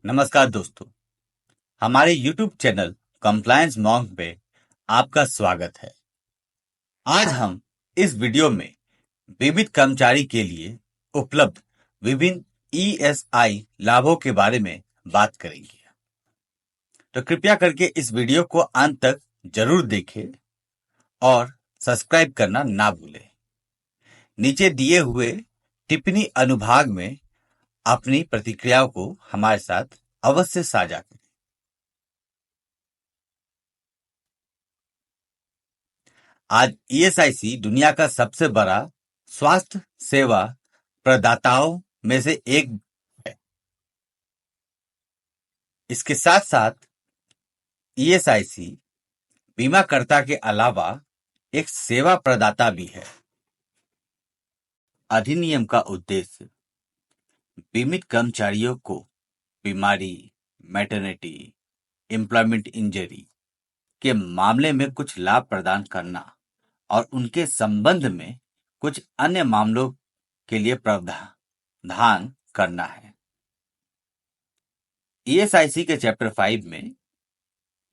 नमस्कार दोस्तों, हमारे YouTube चैनल कंप्लायंस मॉन्क पे आपका स्वागत है। आज हम इस वीडियो में बीमित कर्मचारी के लिए उपलब्ध विभिन्न ईएसआई लाभों के बारे में बात करेंगे। तो कृपया करके इस वीडियो को अंत तक जरूर देखें और सब्सक्राइब करना ना भूलें। नीचे दिए हुए टिप्पणी अनुभाग में अपनी प्रतिक्रियाओं को हमारे साथ अवश्य साझा करें। आज ईएसआईसी दुनिया का सबसे बड़ा स्वास्थ्य सेवा प्रदाताओं में से एक है। इसके साथ साथ ईएसआईसी बीमाकर्ता के अलावा एक सेवा प्रदाता भी है। अधिनियम का उद्देश्य बीमित कर्मचारियों को बीमारी, मैटरनिटी, एम्प्लॉयमेंट इंजरी के मामले में कुछ लाभ प्रदान करना और उनके संबंध में कुछ अन्य मामलों के लिए प्रावधान करना है। ईएसआईसी के चैप्टर 5 में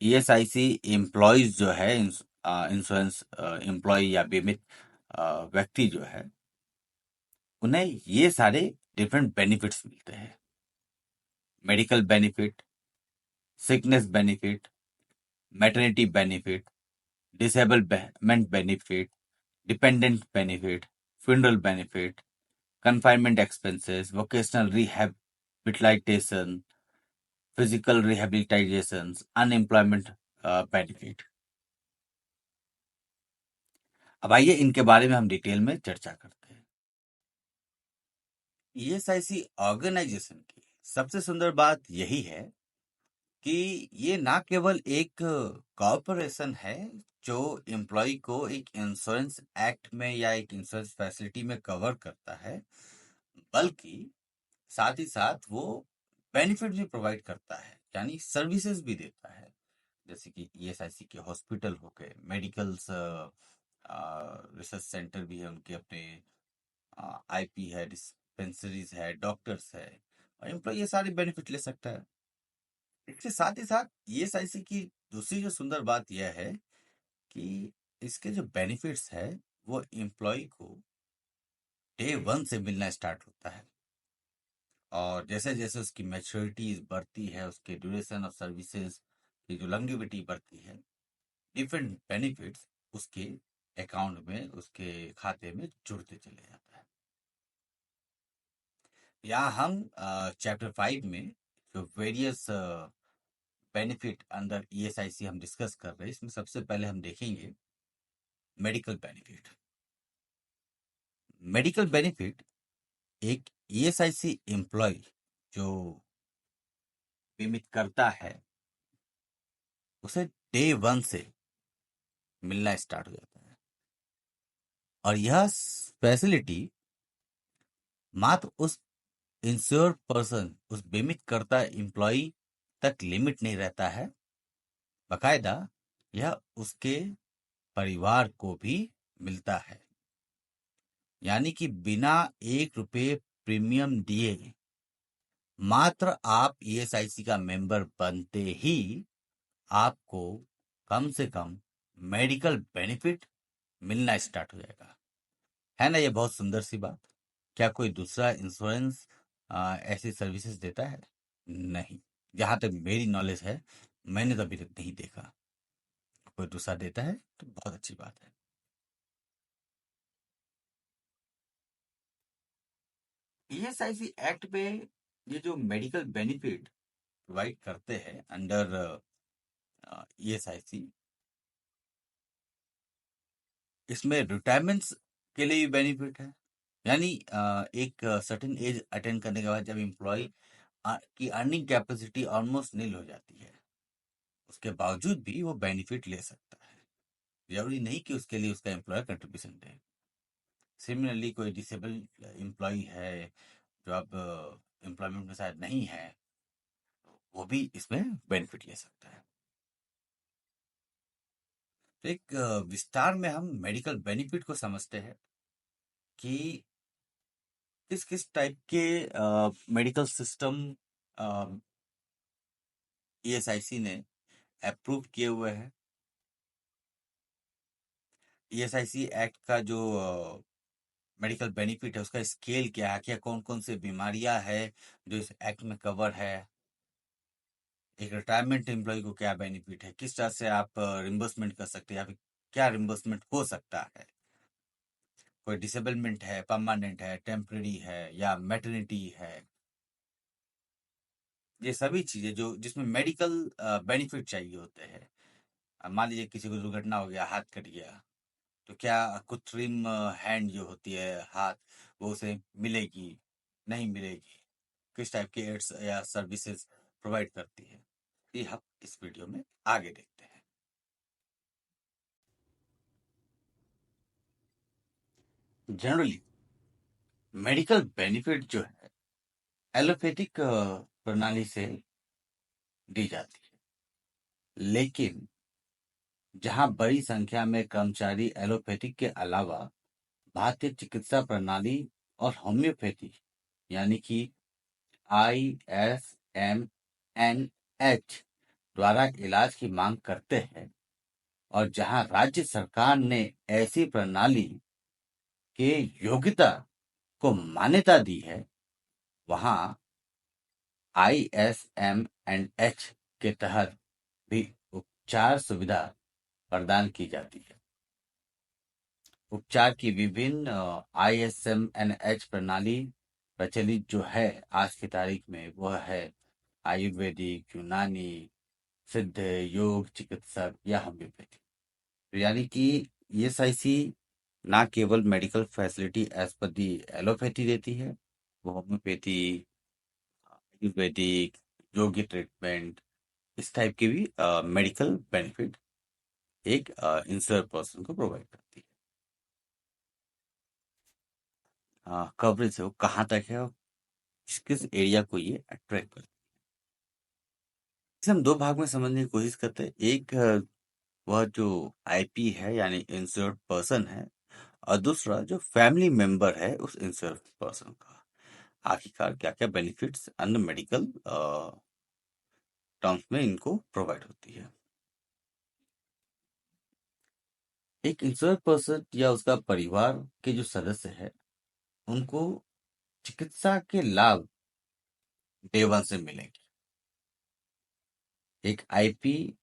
ईएसआईसी एम्प्लॉयज जो है इंश्योरेंस एम्प्लॉय या बीमित व्यक्ति जो है उन्हें ये सारे डिफरेंट बेनिफिट्स मिलते हैं। Medical benefit, sickness benefit, maternity benefit, disablement benefit, dependent benefit, funeral benefit, confinement expenses, vocational rehabilitation, physical rehabilitations, unemployment benefit। अब आइए इनके बारे में हम डिटेल में चर्चा करते हैं। ईएसआईसी ऑर्गेनाइजेशन की सबसे सुंदर बात यही है कि ये ना केवल एक कॉर्पोरेशन है जो एम्प्लॉय को एक इंश्योरेंस एक्ट में या एक इंश्योरेंस फैसिलिटी में कवर करता है, बल्कि साथ ही साथ वो बेनिफिट भी प्रोवाइड करता है, यानी सर्विसेज भी देता है। जैसे कि ईएसआईसी के हॉस्पिटल हो गए, मेडिकल्स रिसर्च सेंटर भी है, उनके अपने आईपी है, डिस्पेंसरीज है, डॉक्टर्स है, और एम्प्लॉय ये सारे बेनिफिट ले सकता है। इसके साथ ही साथ ईएसआईसी की दूसरी जो सुंदर बात यह है कि इसके जो बेनिफिट्स है वो एम्प्लॉय को डे 1 से मिलना स्टार्ट होता है, और जैसे जैसे उसकी मैच्योरिटी बढ़ती है, उसके ड्यूरेशन ऑफ सर्विसेज की जो लॉन्गेविटी बढ़ती है, डिफरेंट बेनिफिट्स उसके अकाउंट में, उसके खाते में जुड़ते चले जाता है। यहाँ हम चैप्टर 5 में जो वेरियस बेनिफिट अंडर ईएसआईसी हम डिस्कस कर रहे हैं, इसमें सबसे पहले हम देखेंगे मेडिकल बेनिफिट। मेडिकल बेनिफिट एक ईएसआईसी एम्प्लॉय जो बीमित करता है उसे डे 1 से मिलना स्टार्ट हो जाता है, और यह फैसिलिटी मात्र उस इंश्योर पर्सन, उस बीमित करता एम्प्लॉय तक लिमिट नहीं रहता है, बकायदा यह उसके परिवार को भी मिलता है। यानी कि बिना 1 रुपये प्रीमियम दिए मात्र आप ईएसआईसी का मेंबर बनते ही आपको कम से कम मेडिकल बेनिफिट मिलना स्टार्ट हो जाएगा। है ना ये बहुत सुंदर सी बात। क्या कोई दूसरा इंश्योरेंस ऐसी सर्विसेज देता है? नहीं, जहां तक मेरी नॉलेज है मैंने तो अभी तक नहीं देखा। कोई दूसरा देता है तो बहुत अच्छी बात है। ईएसआईसी एक्ट पे ये जो मेडिकल बेनिफिट प्रोवाइड करते हैं अंडर ईएसआईसी, इसमें रिटायरमेंट्स के लिए भी बेनिफिट है। यानी एक सर्टेन एज अटेंड करने के बाद जब एम्प्लॉय की अर्निंग कैपेसिटी ऑलमोस्ट नील हो जाती है, उसके बावजूद भी वो बेनिफिट ले सकता है। जरूरी नहीं कि उसके लिए उसका एम्प्लॉयर कंट्रीब्यूशन दे। सिमिलरली कोई डिसेबल एम्प्लॉय है जो अब एम्प्लॉयमेंट में शायद नहीं है, वो भी इसमें बेनिफिट ले सकता है। तो एक विस्तार में हम मेडिकल बेनिफिट को समझते हैं कि किस किस टाइप के मेडिकल सिस्टम ईएसआईसी ने अप्रूव किए हुए हैं। ईएसआईसी एक्ट का जो मेडिकल बेनिफिट है उसका स्केल क्या है, क्या कौन कौन सी बीमारियां है जो इस एक्ट में कवर है, एक रिटायरमेंट एम्प्लॉय को क्या बेनिफिट है, किस तरह से आप रिम्बर्समेंट कर सकते हैं या फिर क्या रिम्बर्समेंट हो सकता है, कोई डिसेबलमेंट है, परमानेंट है, टेम्पररी है या मैटरनिटी है, ये सभी चीजें जो जिसमें मेडिकल बेनिफिट चाहिए होते हैं। मान लीजिए किसी को दुर्घटना हो गया, हाथ कट गया, तो क्या कृत्रिम हैंड जो होती है हाथ, वो उसे मिलेगी, नहीं मिलेगी, किस टाइप के एड्स या सर्विसेज प्रोवाइड करती है, ये हम इस वीडियो में आगे देखते हैं। जनरली मेडिकल बेनिफिट जो है एलोपैथिक प्रणाली से दी जाती है, लेकिन जहां बड़ी संख्या में कर्मचारी एलोपैथिक के अलावा भारतीय चिकित्सा प्रणाली और होम्योपैथी यानी कि ISMNH द्वारा इलाज की मांग करते हैं, और जहां राज्य सरकार ने ऐसी प्रणाली के योग्यता को मान्यता दी है, वहां ISMNH के तहत भी उपचार सुविधा प्रदान की जाती है। उपचार की विभिन्न ISMNH प्रणाली प्रचलित जो है आज की तारीख में, वह है आयुर्वेदिक, यूनानी, सिद्ध, योग चिकित्सक या होम्योपैथी। तो यानी कि ईएसआईसी ना केवल मेडिकल फैसिलिटी एज पर दी एलोपैथी देती है, वो होम्योपैथी, आयुर्वेदिक, योगी ट्रीटमेंट, इस टाइप के भी मेडिकल बेनिफिट एक इंश्योर पर्सन को प्रोवाइड करती है। कवरेज है वो कहाँ तक है और किस किस एरिया को ये अट्रैक्ट करती है, इसे हम दो भाग में समझने की कोशिश करते हैं। एक वह जो आईपी है यानी इंश्योर्ड पर्सन है, और दूसरा जो फैमिली मेंबर है उस इंश्योर्ड पर्सन का, आखिरकार क्या क्या बेनिफिट्स अन्य मेडिकल टर्म्स में इनको प्रोवाइड होती है। एक इंश्योर्ड पर्सन या उसका परिवार के जो सदस्य है, उनको चिकित्सा के लाभ डे वन से मिलेंगे। एक आईपी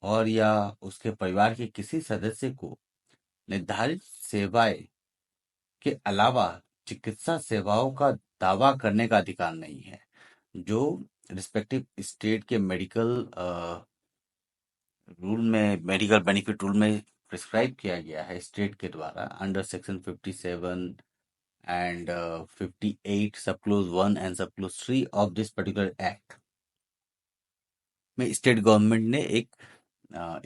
और या उसके परिवार के किसी सदस्य को निर्धारित सेवाएं के अलावा चिकित्सा सेवाओं का दावा करने का अधिकार नहीं है, जो रिस्पेक्टिव स्टेट के मेडिकल रूल में, मेडिकल बेनिफिट रूल में प्रिस्क्राइब किया गया है स्टेट के द्वारा अंडर सेक्शन 57 एंड 58 सब क्लोज 1 एंड सब close 3 of this particular act में स्टेट गवर्नमेंट ने एक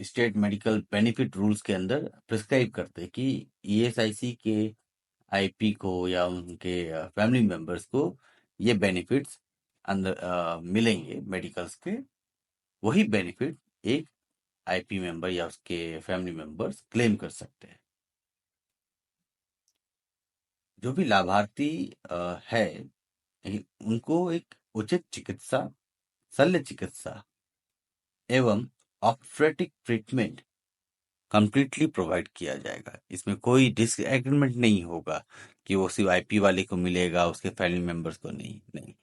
स्टेट मेडिकल बेनिफिट रूल्स के अंदर प्रिस्क्राइब करते हैं कि ईएसआईसी के आईपी को या उनके फैमिली मेंबर्स को ये बेनिफिट्स अंदर मिलेंगे मेडिकल्स के। वही बेनिफिट एक आईपी मेंबर या उसके फैमिली मेंबर्स क्लेम कर सकते हैं। जो भी लाभार्थी है, उनको एक उचित चिकित्सा, शल्य चिकित्सा एवं ऑप्थेटिक ट्रीटमेंट कंप्लीटली प्रोवाइड किया जाएगा। इसमें कोई डिसएग्रीमेंट नहीं होगा कि वो सिर्फ आईपी वाले को मिलेगा, उसके फैमिली मेंबर्स को नहीं। नहीं,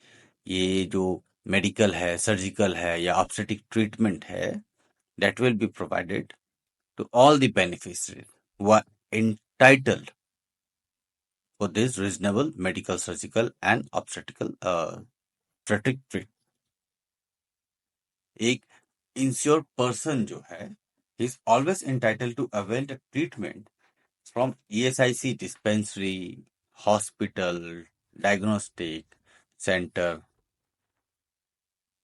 ये जो मेडिकल है, सर्जिकल है या ऑप्थेटिक ट्रीटमेंट है, that will be provided to all the beneficiaries who are entitled for this reasonable medical, surgical and obstetric treatment. एक insured person जो है, he is always entitled to avail the treatment from ESIC dispensary, hospital, diagnostic center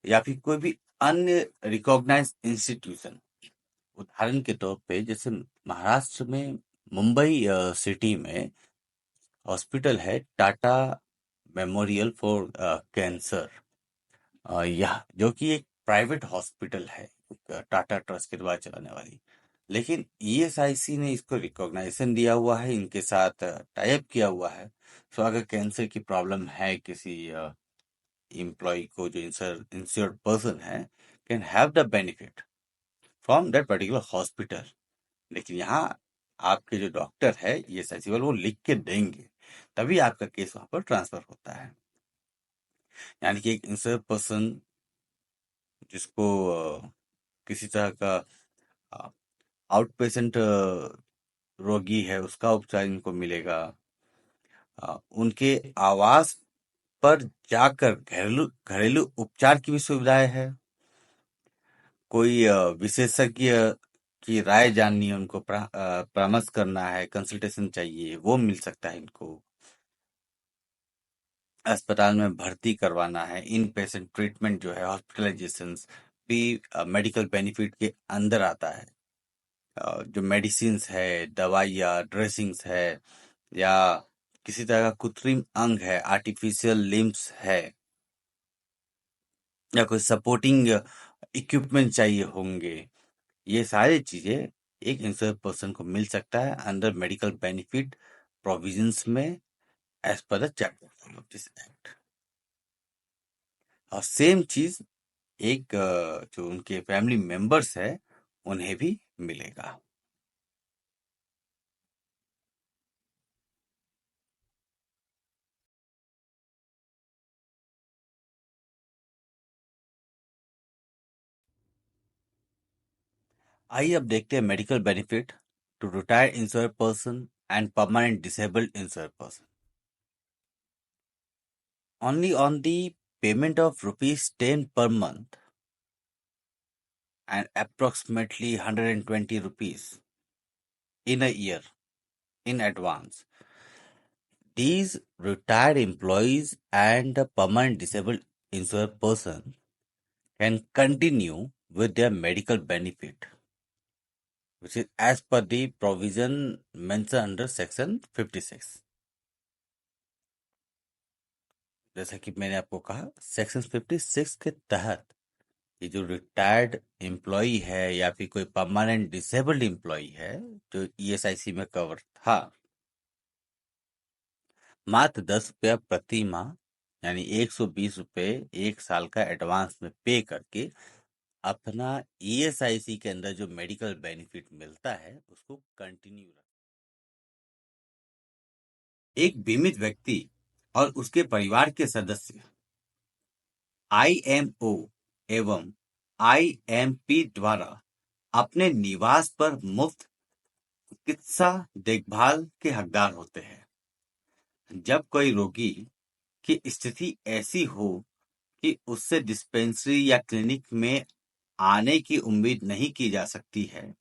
या फिर कोई भी अन्य recognised institution. उदाहरण के तौर पे जैसे महाराष्ट्र में मुंबई सिटी में हॉस्पिटल है टाटा मेमोरियल फॉर कैंसर, यह जो कि एक प्राइवेट हॉस्पिटल है, टाटा ट्रस्ट के द्वारा चलाने वाली। लेकिन ईएसआईसी ने इसको रिकॉग्नाइजेशन दिया हुआ है, इनके साथ टाई अप किया हुआ है। सो अगर कैंसर की प्रॉब्लम है किसी एम्प्लॉय को, जो इंश्योर्ड पर्सन है, can have the benefit from that particular hospital. लेकिन यहाँ आपके जो डॉक्टर है, ये सचिवल, वो लिख के देंगे, तभी आपका केस वहां पर ट्रांसफर होता है। यानी कि एक इंश्योर्ड पर्सन जिसको किसी तरह का आउट पेशेंट रोगी है, उसका उपचार इनको मिलेगा। उनके आवास पर जाकर घरेलू घरेलू उपचार की भी सुविधाएं है। कोई विशेषज्ञ की राय जाननी है, उनको परामर्श करना है, कंसल्टेशन चाहिए, वो मिल सकता है इनको। अस्पताल में भर्ती करवाना है, इन पेशेंट ट्रीटमेंट जो है, हॉस्पिटलाइजेशन भी मेडिकल बेनिफिट के अंदर आता है। जो मेडिसिन्स है, दवाइयाँ, ड्रेसिंग्स है, या किसी तरह का कृत्रिम अंग है, आर्टिफिशियल लिम्स है, या कोई सपोर्टिंग इक्विपमेंट चाहिए होंगे, ये सारी चीजें एक इंश्योर्ड पर्सन को मिल सकता है अंडर मेडिकल बेनिफिट प्रोविजंस में, as per the chapter of this act. और सेम चीज एक जो उनके फैमिली मेंबर्स है, उन्हें भी मिलेगा। आइए अब देखते हैं medical benefit to retired insured person and permanent disabled insured person. Only on the payment of rupees 10 per month and approximately 120 rupees in a year in advance, these retired employees and the permanent disabled insured person can continue with their medical benefit, which is as per the provision mentioned under section 56. जैसा कि मैंने आपको कहा, section 56 के तहत ये जो retired employ है या फिर कोई परमानेंट डिसेबल्ड एम्प्लॉय है, जो ईएसआईसी में कवर था, मात्र 10 रुपया प्रति माह यानी 120 रुपये एक साल का एडवांस में पे करके अपना ईएसआईसी के अंदर जो मेडिकल बेनिफिट मिलता है उसको कंटिन्यू रख। एक बीमित व्यक्ति और उसके परिवार के सदस्य आईएमओ एवं आईएमपी द्वारा अपने निवास पर मुफ्त चिकित्सा देखभाल के हकदार होते हैं। जब कोई रोगी की स्थिति ऐसी हो कि उससे डिस्पेंसरी या क्लिनिक में आने की उम्मीद नहीं की जा सकती है,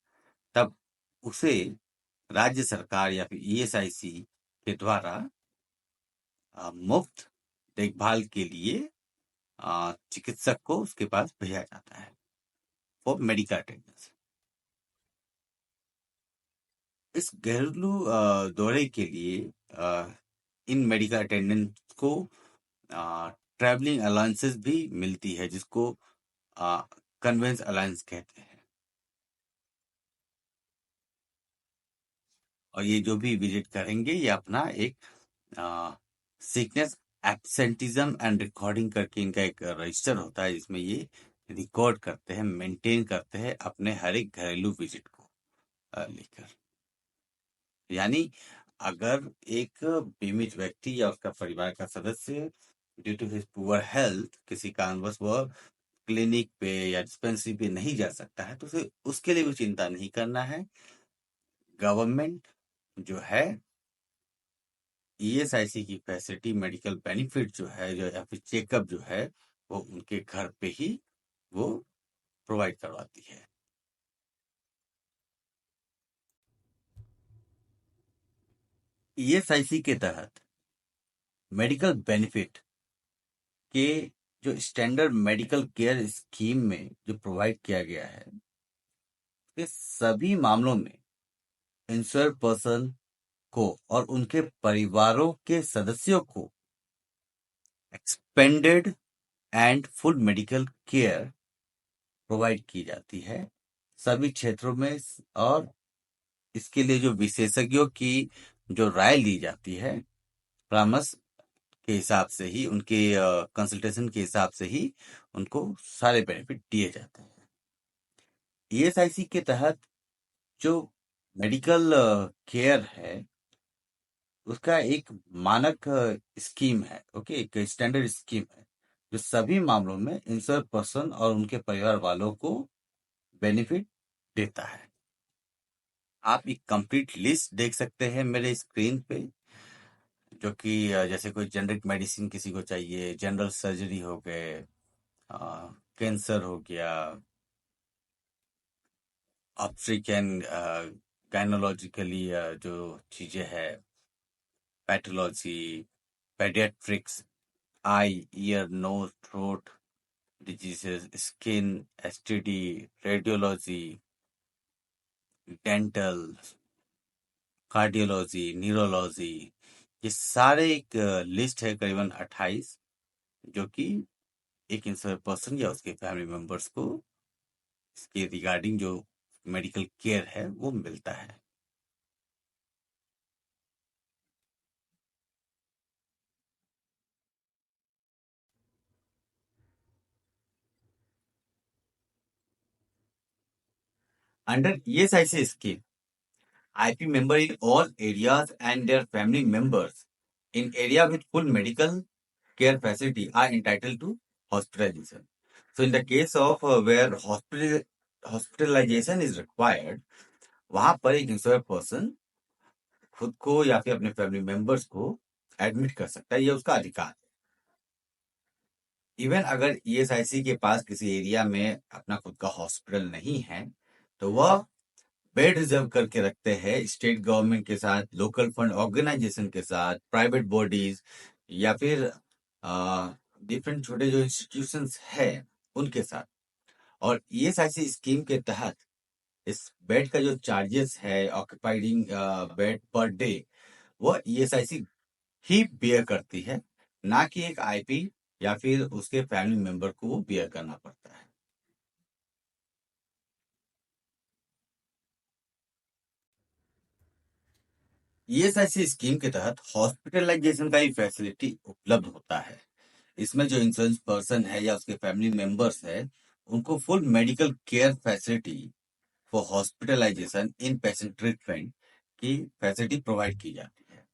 तब उसे राज्य सरकार या फिर ईएसआईसी के द्वारा मुफ्त देखभाल के लिए चिकित्सक को उसके पास भेजा जाता है फॉर मेडिकल अटेंडेंस। इस घरेलू दौरे के लिए इन मेडिकल अटेंडेंट को ट्रैवलिंग अलाउंसेस भी मिलती है, जिसको कन्वेंस अलाउंस कहते हैं। और ये जो भी विजिट करेंगे, ये अपना एक सिकनेस एब्सेंटिज्म एंड रिकॉर्डिंग करके इनका एक रजिस्टर होता है, जिसमें ये रिकॉर्ड करते हैं, मेंटेन करते हैं अपने हर एक घरेलू विजिट को लेकर। यानी अगर एक बीमित व्यक्ति या उसका परिवार का सदस्य due to his poor health किसी कारणवश वह क्लिनिक पे या डिस्पेंसरी पे नहीं जा सकता है, तो उसे उसके लिए भी चिंता नहीं करना है। गवर्नमेंट जो है ईएसआईसी की फैसिलिटी, मेडिकल बेनिफिट जो है, जो या फिर चेकअप जो है, वो उनके घर पे ही वो प्रोवाइड करवाती है। ईएसआईसी के तहत मेडिकल बेनिफिट के जो स्टैंडर्ड मेडिकल केयर स्कीम में जो प्रोवाइड किया गया है, ये सभी मामलों में इंश्योर्ड पर्सन को और उनके परिवारों के सदस्यों को expanded and full medical care provide की जाती है सभी क्षेत्रों में। और इसके लिए जो विशेषज्ञों की जो राय ली जाती है, परामर्श के हिसाब से ही, उनके कंसल्टेशन के हिसाब से ही उनको सारे बेनिफिट दिए जाते हैं। ईएसआईसी के तहत जो मेडिकल केयर है, उसका एक मानक स्कीम है, ओके, एक स्टैंडर्ड स्कीम है, जो सभी मामलों में इंश्योर पर्सन और उनके परिवार वालों को बेनिफिट देता है। आप एक कंप्लीट लिस्ट देख सकते हैं मेरे स्क्रीन पे, जो कि जैसे कोई जेनरिक मेडिसिन किसी को चाहिए, जनरल सर्जरी हो गए, कैंसर हो गया, ऑब्स्ट्रिक एंड गायनोलॉजिकली जो चीजें हैं, pathology, paediatrics, eye, ear, nose, throat diseases, skin, STD, radiology, dental, cardiology, neurology, ये सारे एक लिस्ट है, करीबन 28, जो कि एक इंश्योर पर्सन या उसके फैमिली मेंबर्स को इसके रिगार्डिंग जो मेडिकल केयर है वो मिलता है। Under ESIC scheme, IP member in all areas and their family members in area with full medical care facility are entitled to hospitalization. So in the case of where hospitalization is required, वहां पर एक insured person खुद को या फिर अपने family members को admit कर सकता है, यह उसका अधिकार है। इवन अगर ईएसआईसी के पास किसी एरिया में अपना खुद का हॉस्पिटल नहीं है, तो वह बेड रिजर्व करके रखते हैं स्टेट गवर्नमेंट के साथ, लोकल फंड ऑर्गेनाइजेशन के साथ, प्राइवेट बॉडीज या फिर डिफरेंट छोटे जो इंस्टीट्यूशंस है उनके साथ। और ईएसआईसी स्कीम के तहत इस बेड का जो चार्जेस है ऑक्यूपाइडिंग बेड पर डे, वह ईएसआईसी ही बेयर करती है, ना कि एक आईपी या फिर उसके फैमिली मेंबर को वो बेयर करना पड़ता है। ईएसआईसी स्कीम के तहत हॉस्पिटलाइजेशन का ही फैसिलिटी उपलब्ध होता है। इसमें जो इंश्योरेंस पर्सन है या उसके फैमिली मेंबर्स है, उनको full medical care facility for hospitalization in patient treatment की फैसिलिटी प्रोवाइड की जाती है।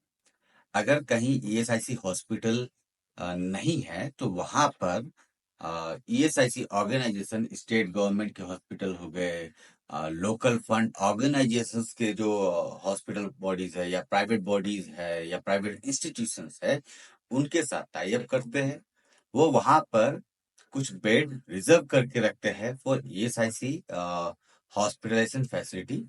अगर कहीं ईएसआईसी हॉस्पिटल नहीं है, तो वहां पर ईएसआईसी ऑर्गेनाइजेशन, स्टेट गवर्नमेंट के हॉस्पिटल हो गए, लोकल फंड ऑर्गेनाइजेशंस के जो हॉस्पिटल बॉडीज है या प्राइवेट बॉडीज है या प्राइवेट इंस्टीट्यूशंस है, उनके साथ टाई अप करते हैं। वो वहां पर कुछ बेड रिजर्व करके रखते हैं फॉर ईएसआईसी हॉस्पिटलाइजेशन फैसिलिटी।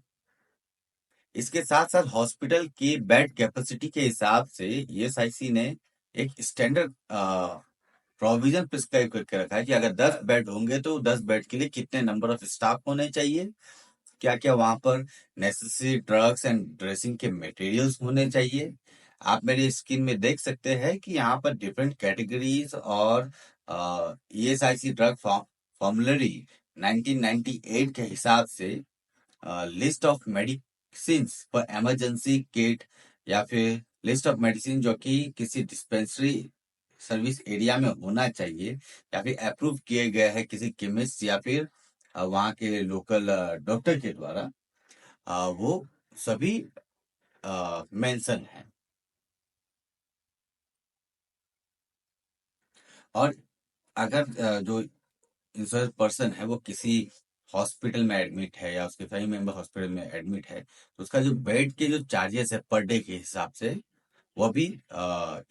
इसके साथ साथ हॉस्पिटल की बेड कैपेसिटी के हिसाब से ईएसआईसी ने एक स्टैंडर्ड प्रोविजन प्रिस्क्राइब करके रखा है कि अगर 10 बेड होंगे तो 10 बेड के लिए कितने नंबर ऑफ स्टाफ होने चाहिए, क्या क्या वहां पर नेसेसरी ड्रग्स एंड ड्रेसिंग के मटेरियल्स होने चाहिए। आप मेरी स्क्रीन में देख सकते हैं कि यहाँ पर डिफरेंट कैटेगरीज और ईएसआईसी ड्रग फॉर्मुलरी 1998 के हिसाब से list of medicine for emergency kit, या फिर लिस्ट ऑफ मेडिसिन जो कि किसी डिस्पेंसरी सर्विस एरिया में होना चाहिए, या फिर अप्रूव किए गए हैं किसी केमिस्ट या फिर वहाँ के लोकल डॉक्टर के द्वारा, वो सभी मेंशन है। और अगर जो इंश्योर्ड पर्सन है वो किसी हॉस्पिटल में एडमिट है या उसके फैमिली मेंबर हॉस्पिटल में एडमिट है, तो उसका जो बेड के जो चार्जेस है पर डे के हिसाब से, वो भी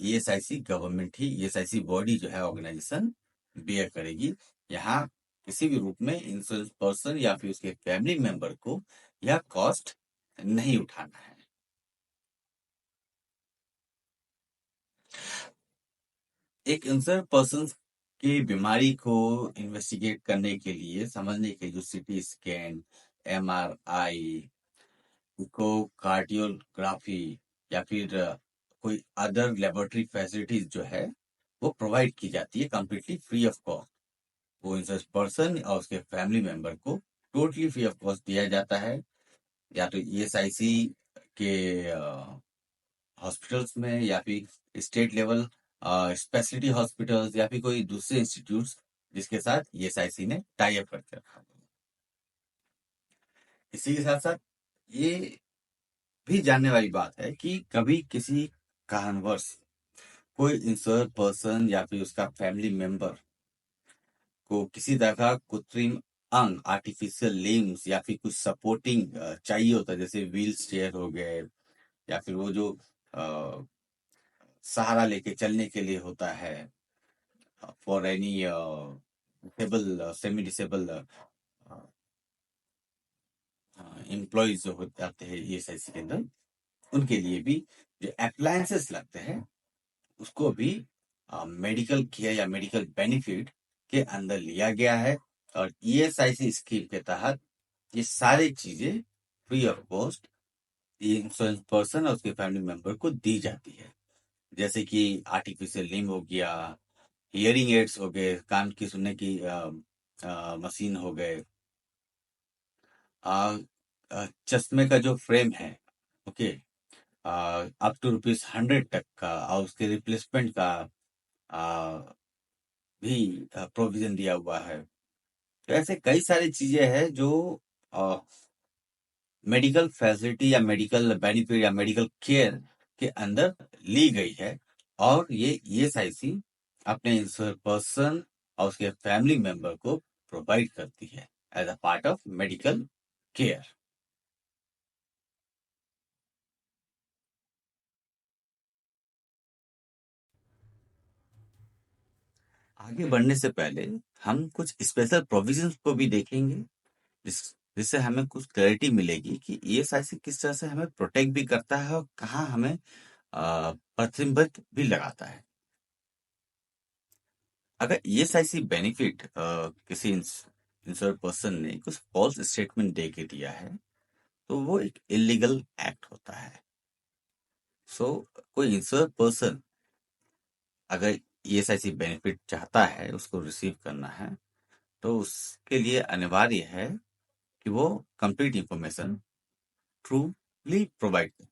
ईएसआईसी गवर्नमेंट ही, ईएसआईसी बॉडी जो है ऑर्गेनाइजेशन बेयर करेगी। यहाँ किसी भी रूप में इंश्योरेंस पर्सन या फिर उसके फैमिली मेंबर को यह कॉस्ट नहीं उठाना है। एक इंश्योर्ड पर्सन की बीमारी को इन्वेस्टिगेट करने के लिए, समझने के लिए, जो सीटी स्कैन, एमआरआई, इकोकार्डियोग्राफी या फिर कोई अदर लेबोरेटरी फैसिलिटीज जो है वो प्रोवाइड की जाती है कंप्लीटली फ्री ऑफ कॉस्ट। वो इंश्योर्ड पर्सन और उसके फैमिली मेंबर को टोटली फ्री ऑफ कॉस्ट दिया जाता है, या तो ईएसआईसी के हॉस्पिटल्स में या फिर स्टेट लेवल स्पेशलिटी हॉस्पिटल्स या फिर कोई दूसरे इंस्टीट्यूट्स जिसके साथ ईएसआईसी ने टाई अप करके रखा है। इसी के साथ साथ ये भी जानने वाली बात है कि कभी किसी कारणवश कोई इंश्योर पर्सन या फिर उसका फैमिली मेंबर को किसी तरह का कृत्रिम अंग, आर्टिफिशियल लिम्स या फिर कुछ सपोर्टिंग चाहिए होता है, जैसे व्हील चेयर हो गए या फिर वो जो अ, सहारा लेके चलने के लिए होता है for any disable, semi disable employees जो हो जाते हैं ईएसआईसी के अंदर, उनके लिए भी जो अप्लायंसेस लगते हैं उसको भी मेडिकल केयर या मेडिकल बेनिफिट के अंदर लिया गया है। और ईएसआईसी स्कीम के तहत ये सारी चीजें free of cost insurance person और उसके फैमिली मेंबर को दी जाती है, जैसे कि आर्टिफिशियल लिम्ब हो गया, हियरिंग एड्स हो गए, कान की सुनने की मशीन हो गए, चश्मे का जो फ्रेम है, ओके, अप टू ₹100 तक का, और उसके रिप्लेसमेंट का आ, भी प्रोविजन दिया हुआ है। तो ऐसे कई सारी चीजें हैं जो मेडिकल फैसिलिटी या मेडिकल बेनिफिट या मेडिकल केयर के अंदर ली गई है। और ये ईएसआईसी अपने इंश्योर पर्सन और उसके फैमिली मेंबर को प्रोवाइड करती है as a part of medical care. आगे बढ़ने से पहले हम कुछ स्पेशल प्रोविजंस को भी देखेंगे, जिस जिससे हमें कुछ क्लैरिटी मिलेगी कि ईएसआईसी किस तरह से हमें प्रोटेक्ट भी करता है और कहाँ हमें प्रतिबंध भी लगाता है। अगर ईएसआईसी बेनिफिट किसी इंश्योर पर्सन ने कुछ फॉल्स स्टेटमेंट दे के दिया है तो वो एक इलीगल एक्ट होता है। सो कोई इंश्योर पर्सन अगर ईएसआईसी बेनिफिट चाहता है, उसको रिसीव करना है, तो उसके लिए अनिवार्य है कि वो कंप्लीट इंफॉर्मेशन ट्रूली प्रोवाइड करे।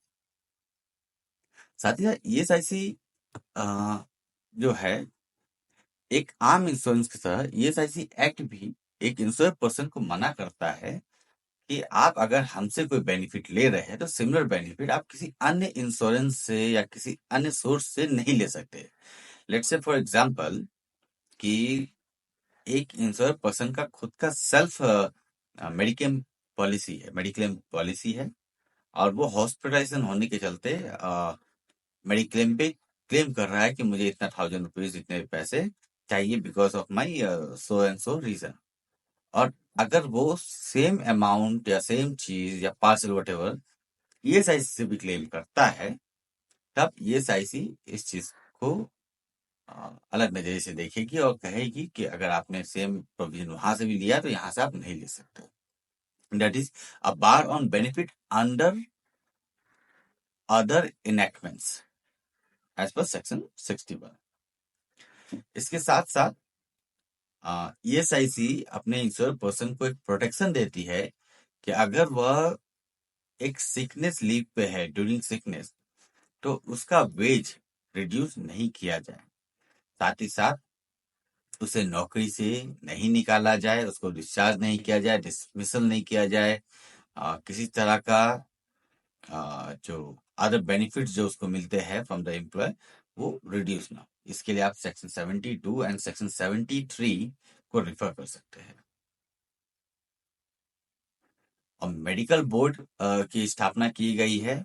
साथ ही साथ ईएसआईसी जो है एक आम इंश्योरेंस की तरह, ईएसआईसी एक्ट भी एक इंश्योर पर्सन को मना करता है कि आप अगर हमसे कोई बेनिफिट ले रहे हैं तो सिमिलर बेनिफिट आप किसी अन्य इंश्योरेंस से या किसी अन्य सोर्स से नहीं ले सकते। लेट्स से फॉर एग्जांपल कि एक इंश्योर पर्सन का खुद का सेल्फ मेडिक्लेम पॉलिसी है और वो हॉस्पिटलाइजेशन होने के चलते मेडिक्लेम पे क्लेम कर रहा है कि मुझे इतना ₹1000 इतने पैसे चाहिए because of my so and so reason. और अगर वो सेम अमाउंट या सेम चीज या पार्सल वटेवर ईएसआईसी से भी क्लेम करता है, तब ईएसआईसी इस चीज को अलग नजरिए से देखेगी और कहेगी कि अगर आपने सेम प्रोविजन वहां से भी लिया तो यहाँ से आप नहीं ले सकते। That is a bar on benefit under other inactments as per section 61। इसके साथ साथ ईएसआईसी अपने इंश्योर पर्सन को एक प्रोटेक्शन देती है कि अगर वह एक सिकनेस लीव पे है ड्यूरिंग सिकनेस, तो उसका वेज रिड्यूस नहीं किया जाए। साथ ही साथ उसे नौकरी से नहीं निकाला जाए, उसको डिस्चार्ज नहीं किया जाए, डिसमिसल नहीं किया जाए, किसी तरह का जो अदर बेनिफिट्स जो उसको मिलते हैं फ्रॉम द एम्प्लॉय वो रिड्यूस ना हो। इसके लिए आप सेक्शन 72 एंड सेक्शन 73 को रिफर कर सकते हैं। और मेडिकल बोर्ड की स्थापना की गई है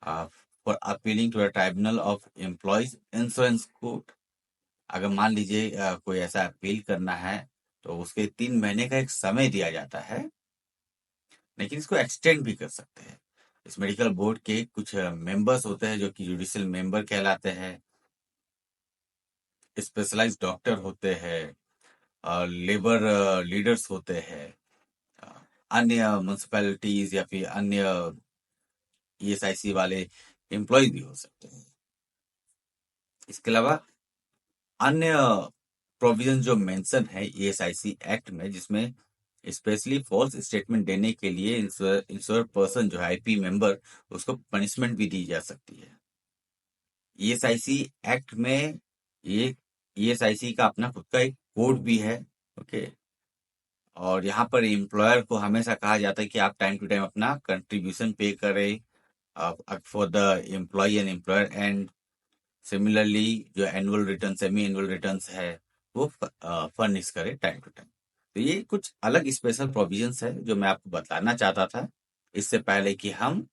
for appealing to the tribunal of employees insurance court. अगर मान लीजिए कोई ऐसा अपील करना है तो उसके 3 महीने का एक समय दिया जाता है, लेकिन इसको एक्सटेंड भी कर सकते हैं। इस मेडिकल बोर्ड के कुछ मेंबर्स होते हैं जो कि जुडिशियल मेंबर कहलाते हैं, स्पेशलाइज्ड डॉक्टर होते हैं, लेबर लीडर्स होते हैं, अ, अन्य म्युनिसिपैलिटीज या फिर अन्य ईएसआईसी वाले एम्प्लॉय भी हो सकते हैं। इसके अलावा अन्य प्रोविजन जो मेंशन है ईएसआईसी एक्ट में, जिसमें स्पेशली फॉल्स स्टेटमेंट देने के लिए इंश्योर पर्सन जो है आईपी मेंबर, उसको पनिशमेंट भी दी जा सकती है। ईएसआईसी एक्ट में ये ईएसआईसी का अपना खुद का एक कोड भी है। ओके। और यहाँ पर एम्प्लॉयर को हमेशा कहा जाता है कि आप टाइम टू टाइम अपना कंट्रीब्यूशन पे करें for the employ and employer, and similarly जो annual return, semi annual returns है वो फर्निश करे टाइम टू टाइम। तो ये कुछ अलग स्पेशल प्रोविजंस है जो मैं आपको बताना चाहता था, इससे पहले कि हम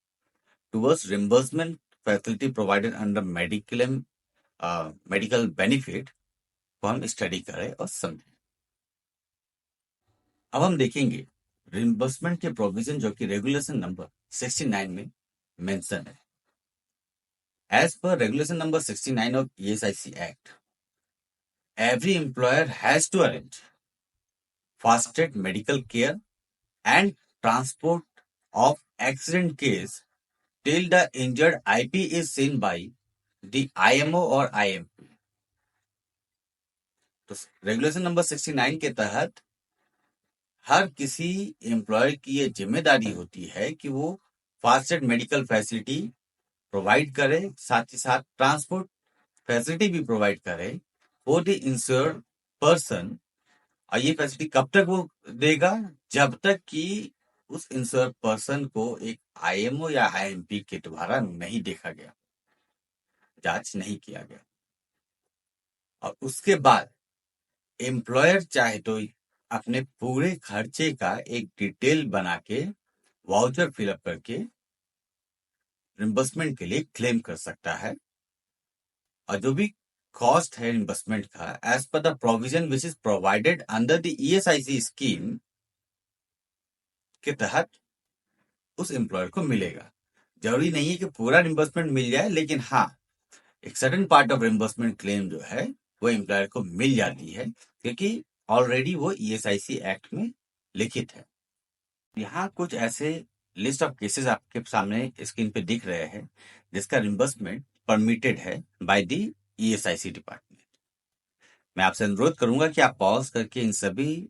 towards reimbursement facility provided under medical benefit को हम स्टडी करें और समझें। अब हम देखेंगे रिम्बर्समेंट के प्रोविजन जो कि रेगुलेशन नंबर 69 में मेंशन है। As per regulation number 69 of ESIC act, every employer has to arrange fasted medical care and transport of accident case till the injured IP is seen by the IMO or IMP। तो regulation number 69 के तहत हर किसी employer की ये जिम्मेदारी होती है कि वो फास्टेड मेडिकल फैसिलिटी प्रोवाइड करे, साथ ही साथ ट्रांसपोर्ट फैसिलिटी भी प्रोवाइड करे फॉर द इंश्योर्ड पर्सन। और ये फैसिलिटी कब तक वो देगा? जब तक कि उस इंश्योर पर्सन को एक आईएमओ या आईएमपी के द्वारा नहीं देखा गया, जांच नहीं किया गया। और उसके बाद एम्प्लॉयर चाहे तो अपने पूरे खर्चे का एक डिटेल बना के वाउचर फिलअप करके रिम्बर्समेंट के लिए क्लेम कर सकता है। और जो भी कॉस्ट है रिम्बर्समेंट का, as per the provision which is provided under the ESIC scheme के तहत उस एम्प्लॉयर को मिलेगा। जरूरी नहीं है कि पूरा रिम्बर्समेंट मिल जाए, लेकिन हाँ, एक certain part of reimbursement claim जो है वो एम्प्लॉयर को मिल जाती है, क्योंकि ऑलरेडी वो ईएसआईसी एक्ट में लिखित है। यहाँ कुछ ऐसे लिस्ट ऑफ केसेस आपके सामने स्क्रीन पे दिख रहे हैं जिसका रिम्बर्समेंट परमिटेड है बाय द ईएसआईसी डिपार्टमेंट। मैं आपसे अनुरोध करूंगा कि आप पॉज करके इन सभी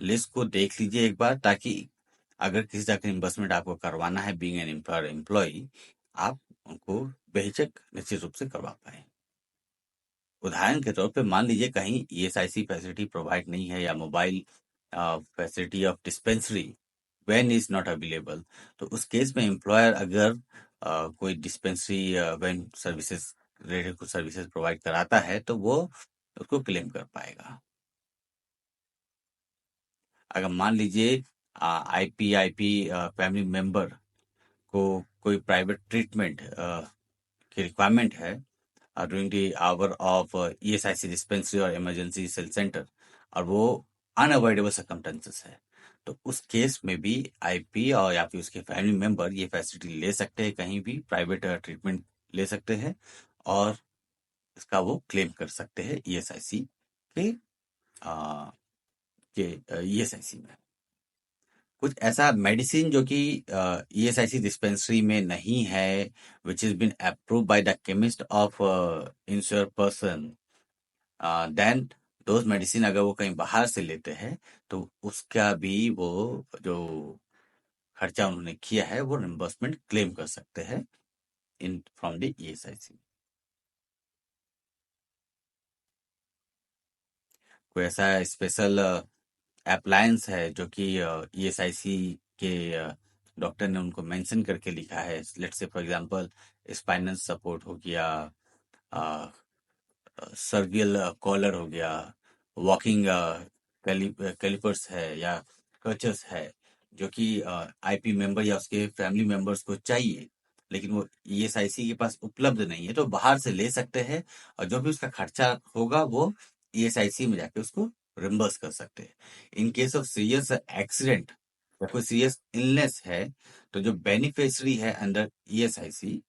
लिस्ट को देख लीजिए एक बार, ताकि अगर किसी तरह का रिम्बर्समेंट आपको करवाना है बीइंग एन एम्प्लॉयर एम्प्लॉई, आप उनको बेहिचक निश्चित रूप से करवा पाए। उदाहरण के तौर पे मान लीजिए कहीं ईएसआईसी फैसिलिटी प्रोवाइड नहीं है या mobile facility of dispensary van is not available, तो उस केस में एम्प्लॉयर अगर कोई डिस्पेंसरी वैन सर्विसेज रिलेटेड कुछ सर्विसेज प्रोवाइड कराता है तो वो उसको क्लेम कर पाएगा। अगर मान लीजिए आईपी फैमिली मेंबर को कोई प्राइवेट ट्रीटमेंट की रिक्वायरमेंट है during the hour of ESIC dispensary और इमरजेंसी सेल सेंटर, और वो अनअवॉइडेबल सर्कमस्टेंसेस है, तो उस केस में भी आईपी और या फिर उसके फैमिली मेंबर ये फैसिलिटी ले सकते हैं, कहीं भी प्राइवेट ट्रीटमेंट ले सकते हैं और इसका वो क्लेम कर सकते हैं ईएसआईसी के ईएसआईसी में। कुछ ऐसा मेडिसिन जो कि ईएसआईसी डिस्पेंसरी में नहीं है, which is been approve by the chemist of insure person, then those medicine अगर वो कहीं बाहर से लेते हैं तो उसका भी वो जो खर्चा उन्होंने किया है वो रिम्बर्समेंट क्लेम कर सकते हैं इन फ्रॉम द ईएसआईसी। कोई ऐसा स्पेशल अप्लायंस है जो कि ईएसआईसी के डॉक्टर ने उनको मेंशन करके लिखा है, let's say for example spinal support हो गया, सर्वियल कॉलर हो गया, वॉकिंग कैलिपर्स है या क्रचेस है, जो कि आईपी मेंबर या उसके फैमिली मेंबर्स को चाहिए, लेकिन वो ईएसआईसी के पास उपलब्ध नहीं है, तो बाहर से ले सकते हैं और जो भी उसका खर्चा होगा वो ईएसआईसी में जाके उसको रिम्बर्स कर सकते हैं। In case of serious accident या कोई सीरियस इलनेस है, तो जो बेनिफिशियरी है अंडर ईएसआईसी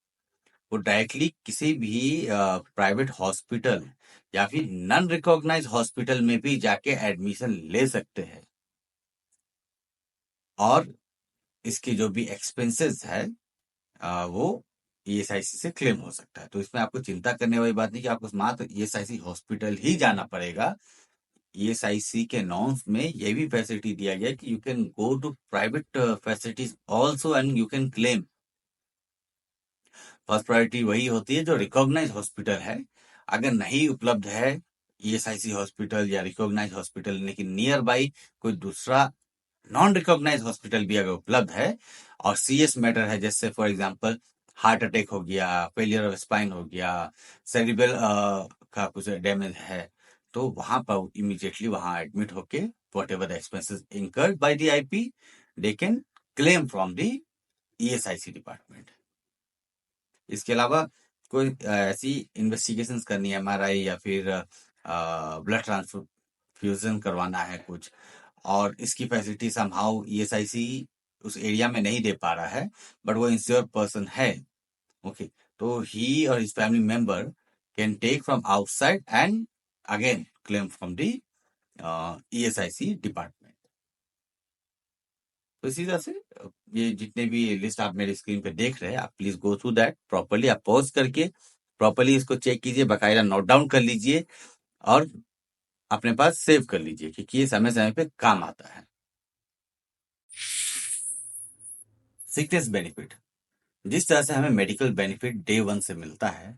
वो डायरेक्टली किसी भी प्राइवेट हॉस्पिटल या फिर नॉन रिकॉग्नाइज हॉस्पिटल में भी जाके एडमिशन ले सकते हैं और इसकी जो भी एक्सपेंसेस है वो ईएसआईसी से क्लेम हो सकता है। तो इसमें आपको चिंता करने वाली बात नहीं कि आपको मात्र ईएसआईसी हॉस्पिटल ही जाना पड़ेगा। ईएसआईसी के नॉर्म्स में ये भी फैसिलिटी दिया गया कि you can go to private facilities also and you can claim. First priority वही होती है जो रिकॉग्नाइज हॉस्पिटल है, अगर नहीं उपलब्ध है ईएसआईसी हॉस्पिटल या रिकॉग्नाइज हॉस्पिटल, लेकिन नियर बाई कोई दूसरा नॉन रिकॉग्नाइज हॉस्पिटल भी अगर उपलब्ध है और सीरियस मैटर है, जैसे फॉर एग्जांपल हार्ट अटैक हो गया, फेलियर ऑफ स्पाइन हो गया, सेरिब्रल का कुछ डैमेज है, तो वहां पर इमीडिएटली वहां एडमिट होके what ever the expenses incurred by the IP they can claim from the ESIC department. इसके अलावा कोई ऐसी इन्वेस्टिगेशंस करनी है, एमआरआई या फिर ब्लड ट्रांसफ्यूजन करवाना है कुछ, और इसकी फैसिलिटी समहाउ ईएसआईसी उस एरिया में नहीं दे पा रहा है, बट वो इंश्योर पर्सन है, ओके, तो ही और his family member can take from outside and again claim from the ESIC department. तो इसी तरह से ये जितने भी लिस्ट आप मेरे स्क्रीन पे देख रहे हैं, आप please go through that properly, आप पॉज करके प्रॉपरली इसको चेक कीजिए, बकायदा नोट डाउन कर लीजिए और अपने पास सेव कर लीजिए, क्योंकि ये समय समय पे काम आता है। सिकनेस बेनिफिट, जिस तरह से हमें मेडिकल बेनिफिट डे 1 से मिलता है,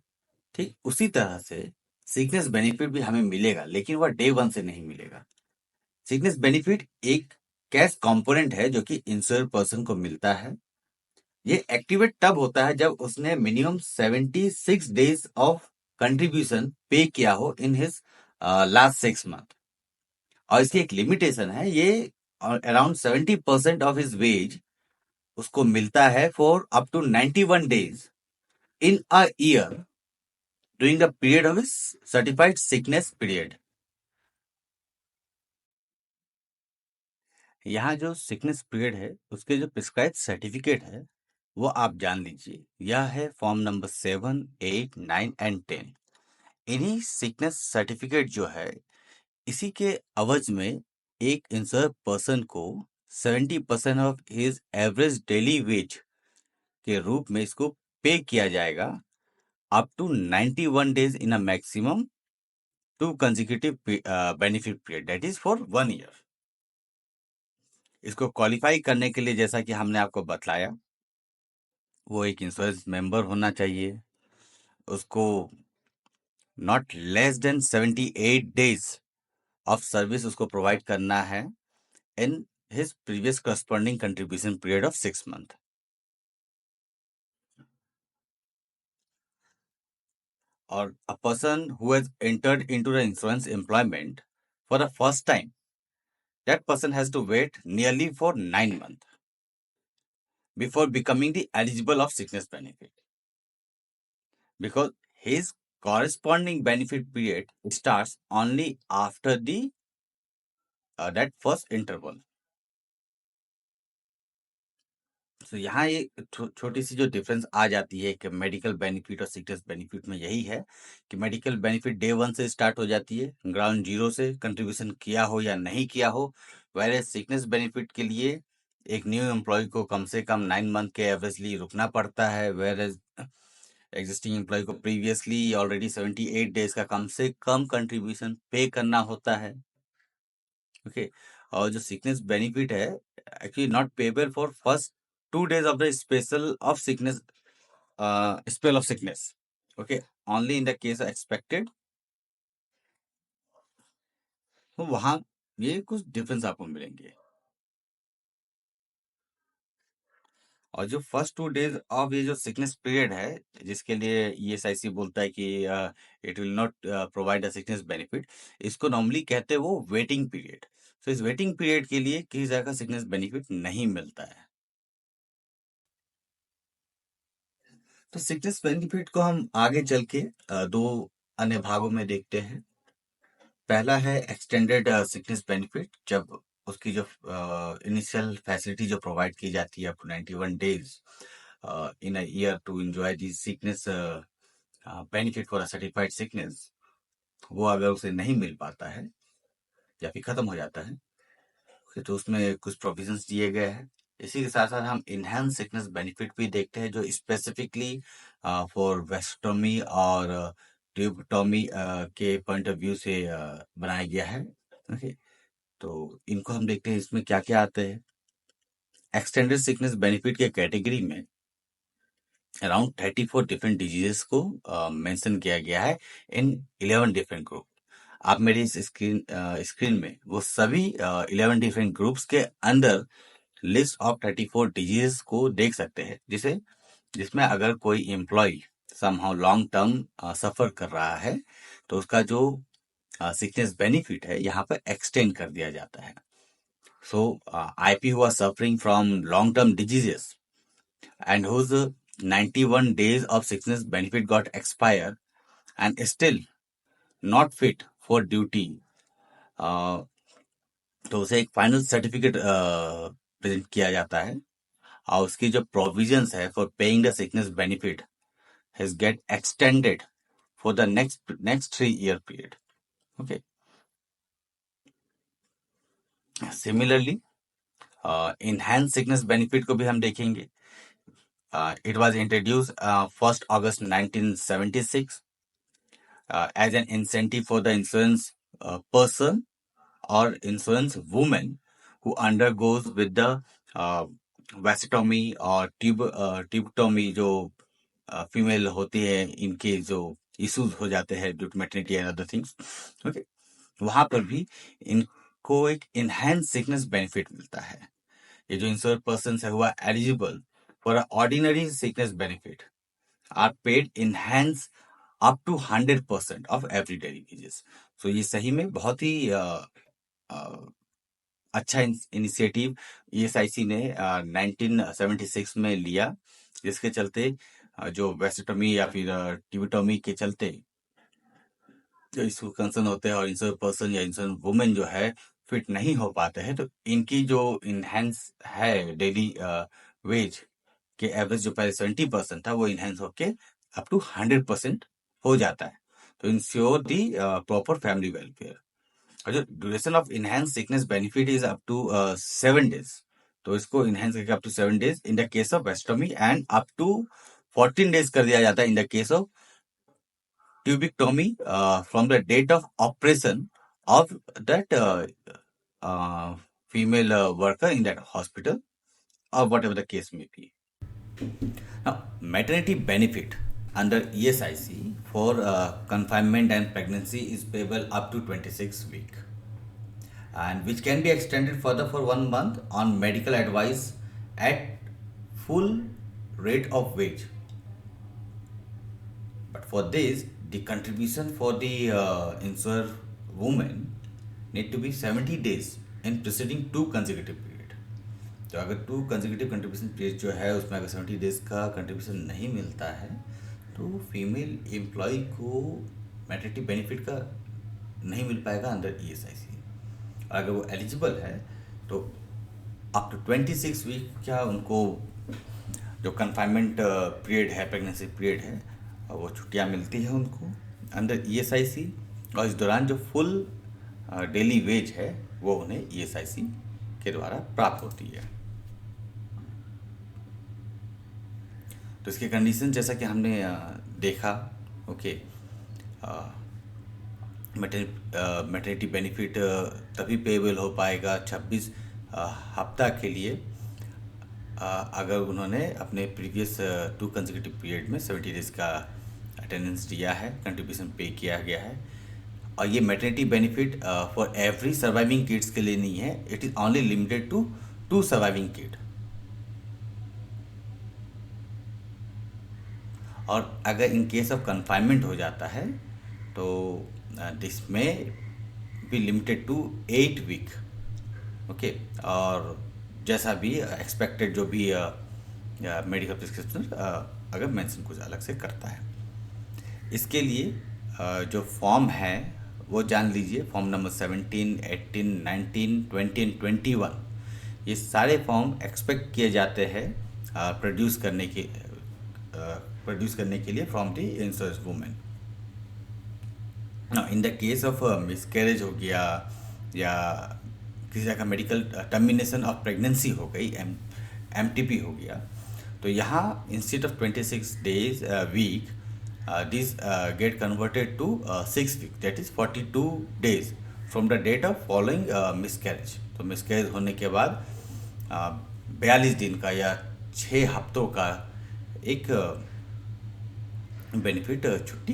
ठीक उसी तरह से सिकनेस बेनिफिट भी हमें मिलेगा, लेकिन वह डे 1 से नहीं मिलेगा। सिकनेस बेनिफिट एक कैश कंपोनेंट है जो कि इंश्योर पर्सन को मिलता है। ये एक्टिवेट तब होता है जब उसने मिनिमम 76 डेज ऑफ कंट्रीब्यूशन पे किया हो इन हिज लास्ट 6 मंथ, और इसकी एक लिमिटेशन है, ये अराउंड 70% ऑफ हिज वेज उसको मिलता है for up to 91 days in a year during the period of his certified sickness period. यहाँ जो सिकनेस पीरियड है उसके जो प्रिस्क्राइब सर्टिफिकेट है वो आप जान लीजिए, यह है फॉर्म नंबर 7, 8, 9 एंड 10। इन्हीं सिकनेस सर्टिफिकेट जो है, इसी के अवज में एक इंश्योर पर्सन को 70% of his average daily wage के रूप में इसको पे किया जाएगा up to 91 days in a maximum 2 consecutive benefit period, that is for 1 year. इसको क्वालिफाई करने के लिए, जैसा कि हमने आपको बतलाया, वो एक इंश्योरेंस मेंबर होना चाहिए, उसको not less than 78 days of service उसको प्रोवाइड करना है in his previous corresponding contribution period of 6 months. Or a person who has entered into the insurance employment for the first time, that person has to wait nearly for 9 months before becoming the eligible of sickness benefit, because his corresponding benefit period starts only after the that first interval. तो यहाँ ये छोटी सी जो difference आ जाती है कि medical benefit और sickness benefit में, यही है कि मेडिकल बेनिफिट डे 1 से स्टार्ट हो जाती है, ग्राउंड जीरो से, कंट्रीब्यूशन किया हो या नहीं किया हो। वैसे सिकनेस बेनिफिट के लिए एक न्यू एम्प्लॉय को कम से कम 9 मंथ के एवरेजली रुकना पड़ता है, वेर एग्जिस्टिंग एम्प्लॉय को प्रीवियसली ऑलरेडी 78 डेज का कम से कम कंट्रीब्यूशन पे करना होता है, ओके। और जो सिकनेस बेनिफिट है, actually not payable for first 2 days of the special of sickness, spell of sickness, okay, only in the case expected। तो वहां ये कुछ डिफरेंस आपको मिलेंगे। और जो फर्स्ट 2 days ऑफ ये जो सिकनेस पीरियड है, जिसके लिए ईएसआईसी बोलता है कि it will not provide a sickness benefit, इसको नॉर्मली कहते हैं वो वेटिंग पीरियड। तो इस वेटिंग पीरियड के लिए किसी तरह का सिकनेस बेनिफिट नहीं मिलता है। तो सिकनेस बेनिफिट को हम आगे चल के दो अन्य भागों में देखते हैं। पहला है एक्सटेंडेड सिकनेस बेनिफिट, जब उसकी जो इनिशियल फैसिलिटी जो प्रोवाइड की जाती है up to 91 days in a year to enjoy the sickness benefit for a certified sickness, वो अगर उसे नहीं मिल पाता है या फिर खत्म हो जाता है, तो उसमें कुछ प्रोविजंस दिए गए हैं। इसी के साथ साथ हम इनहेंस सिकनेस बेनिफिट भी देखते हैं, जो स्पेसिफिकली फॉर वेस्टोमी और ट्यूबटोमी के पॉइंट ऑफ व्यू से बनाया गया है, ओके। तो इनको हम देखते हैं, इसमें क्या क्या आते हैं। एक्सटेंडेड सिकनेस बेनिफिट के कैटेगरी में अराउंड 34 डिफरेंट डिजीजेस को मेंशन किया गया है इन 11 डिफरेंट ग्रुप। आप मेरी इस स्क्रीन में वो सभी 11 डिफरेंट ग्रुप्स के अंदर लिस्ट ऑफ 34 डिजीज को देख सकते हैं, जिसमें अगर कोई एम्प्लॉय समहाउ लॉन्ग टर्म सफर कर रहा है तो उसका जो सिकनेस बेनिफिट है यहाँ पर एक्सटेंड कर दिया जाता है। सो आईपी हुआ suffering from long term diseases and whose 91 days of sickness benefit got expired and still not fit for duty, तो उसे एक फाइनल सर्टिफिकेट प्रेजेंट किया जाता है और उसकी जो प्रोविजंस है for paying the sickness benefit has get extended for the next 3-year period. Okay, similarly enhance sickness benefit को भी हम देखेंगे। It was introduced 1st August 1976 as an incentive for the insurance person or insurance woman who undergoes with the vasectomy और ट्यूबोटॉमी जो female होती है, इनके जो इश्यूज हो जाते हैं due to maternity and other things. Okay, वहां पर भी इनको एक इनहैंस सिकनेस बेनिफिट मिलता है। ये जो इंश्योर पर्सन है हुआ eligible for ordinary sickness benefit are paid enhance up to 100% of everyday wages. So ये सही में बहुत ही अच्छा इनिशिएटिव ईएसआईसी ने 1976 में लिया, जिसके चलते जो वेस्टेटोमी या फिर ट्यूबोटॉमी के चलते जो इसको कंसर्न होते हैं और इंश्योर पर्सन या इंश्योर वुमेन जो है फिट नहीं हो पाते हैं, तो इनकी जो इनहेंस है डेली वेज के एवरेज जो पहले 70% था वो इनहेंस होके अप टू 100% हो जाता है, तो insure the proper family welfare. और जो duration of enhance sickness benefit is up to 7 days, तो इसको इनहेंस करके up to 7 days in the case of vasectomy and up to 14 days कर दिया जाता है in the case of tubectomy from the date of operation of that female worker in that hospital or whatever the case may be. Now, maternity benefit under ESIC for confinement and pregnancy is payable up to 26 weeks, and which can be extended further for 1 month on medical advice at full rate of wage. But for this, the contribution for the insured woman need to be 70 days in preceding 2 consecutive period. तो अगर 2 consecutive contribution period जो है उसमें अगर 70 days का contribution नहीं मिलता है तो फीमेल एम्प्लॉय को मैटरनिटी बेनिफिट का नहीं मिल पाएगा अंडर ईएसआईसी। अगर वो एलिजिबल है तो अप टू 26 वीक क्या उनको जो कन्फाइनमेंट पीरियड है, प्रेगनेंसी पीरियड है, वो छुट्टियां मिलती है उनको अंडर ईएसआईसी, और इस दौरान जो फुल डेली वेज है वो उन्हें ईएसआईसी के द्वारा प्राप्त होती है। तो इसके कंडीशन जैसा कि हमने देखा, ओके, मैटरनिटी बेनिफिट तभी पेबल हो पाएगा 26 हफ्ता के लिए अगर उन्होंने अपने प्रीवियस 2 कंसेक्यूटिव पीरियड में 70 डेज का अटेंडेंस दिया है, कंट्रीब्यूशन पे किया गया है। और ये maternity benefit for every surviving kids के लिए नहीं है, it is only limited to 2 surviving kid. और अगर इन केस ऑफ कन्फाइनमेंट हो जाता है तो दिस में be limited to 8 week. Okay, और जैसा भी एक्सपेक्टेड जो भी मेडिकल प्रिस्क्रिप्शन अगर मेंशन कुछ अलग से करता है। इसके लिए जो फॉर्म है वो जान लीजिए, फॉर्म नंबर 17, 18, 19, 20 एंड 21, ये सारे फॉर्म एक्सपेक्ट किए जाते हैं प्रोड्यूस करने के लिए from the insured women. In the case of miscarriage हो गया या किसी तरह का मेडिकल टर्मिनेशन ऑफ प्रेगनेंसी हो गई, एमटीपी हो गया, तो यहाँ instead of 26 days week this get converted to 6 week, that is 42 days from the date of following miscarriage. तो मिसकैरेज होने के बाद 42 दिन का या 6 हफ्तों का एक बेनिफिट छुट्टी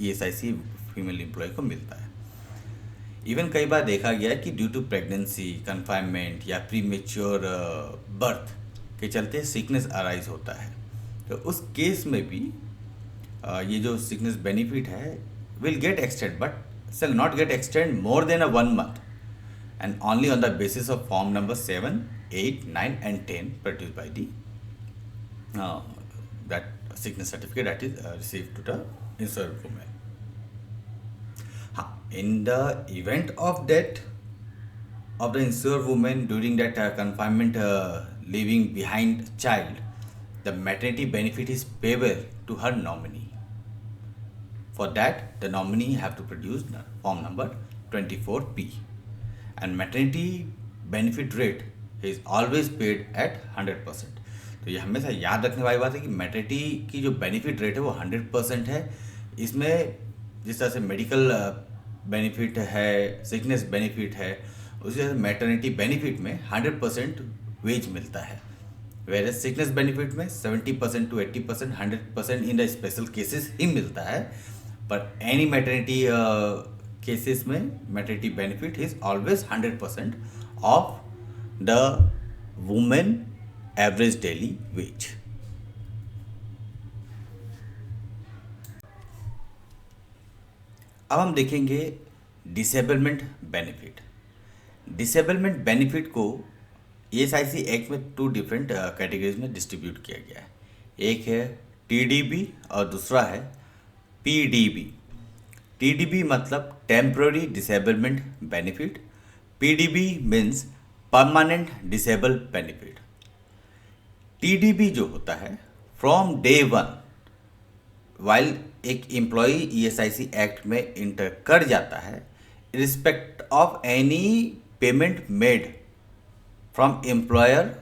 ईएसआईसी फीमेल एम्प्लॉय को मिलता है। इवन कई बार देखा गया है कि ड्यू टू प्रेगनेंसी, कन्फाइनमेंट या प्री मेच्योर बर्थ के चलते सिकनेस अराइज होता है, तो उस केस में भी ये जो सिकनेस बेनिफिट है will get extend, but shall not get extend more than a 1 month, and only on the basis of form number 7, 8, 9 and 10 produced by the that sickness certificate that is received to the insured woman. In the event of death of the insured woman during that confinement, leaving behind child, the maternity benefit is payable to her nominee. For that, the nominee have to produce form number 24P, and maternity benefit rate is always paid at 100%. तो ये हमेशा याद रखने वाली बात है कि maternity की जो बेनिफिट रेट है वो 100% है। इसमें जिस तरह से मेडिकल बेनिफिट है, सिकनेस बेनिफिट है, उसी तरह से मैटरनिटी बेनिफिट में 100% वेज मिलता है। वेयर सिकनेस बेनिफिट में 70% to 80%, 100% in the special cases ही मिलता है, पर एनी मैटरनिटी केसेस में maternity benefit is always 100% of the women average daily wage. अब हम देखेंगे डिसेबलमेंट बेनिफिट। डिसेबलमेंट बेनिफिट को ईएसआईसी एक्ट में 2 डिफरेंट कैटेगरीज में डिस्ट्रीब्यूट किया गया है। एक है टीडीबी और दूसरा है पीडीबी। टीडीबी मतलब temporary disablement benefit, PDB means permanent disable benefit. TDB जो होता है फ्रॉम डे 1, वाइल एक एम्प्लॉय ईएसआईसी एक्ट में इंटर कर जाता है, respect of any payment made from employer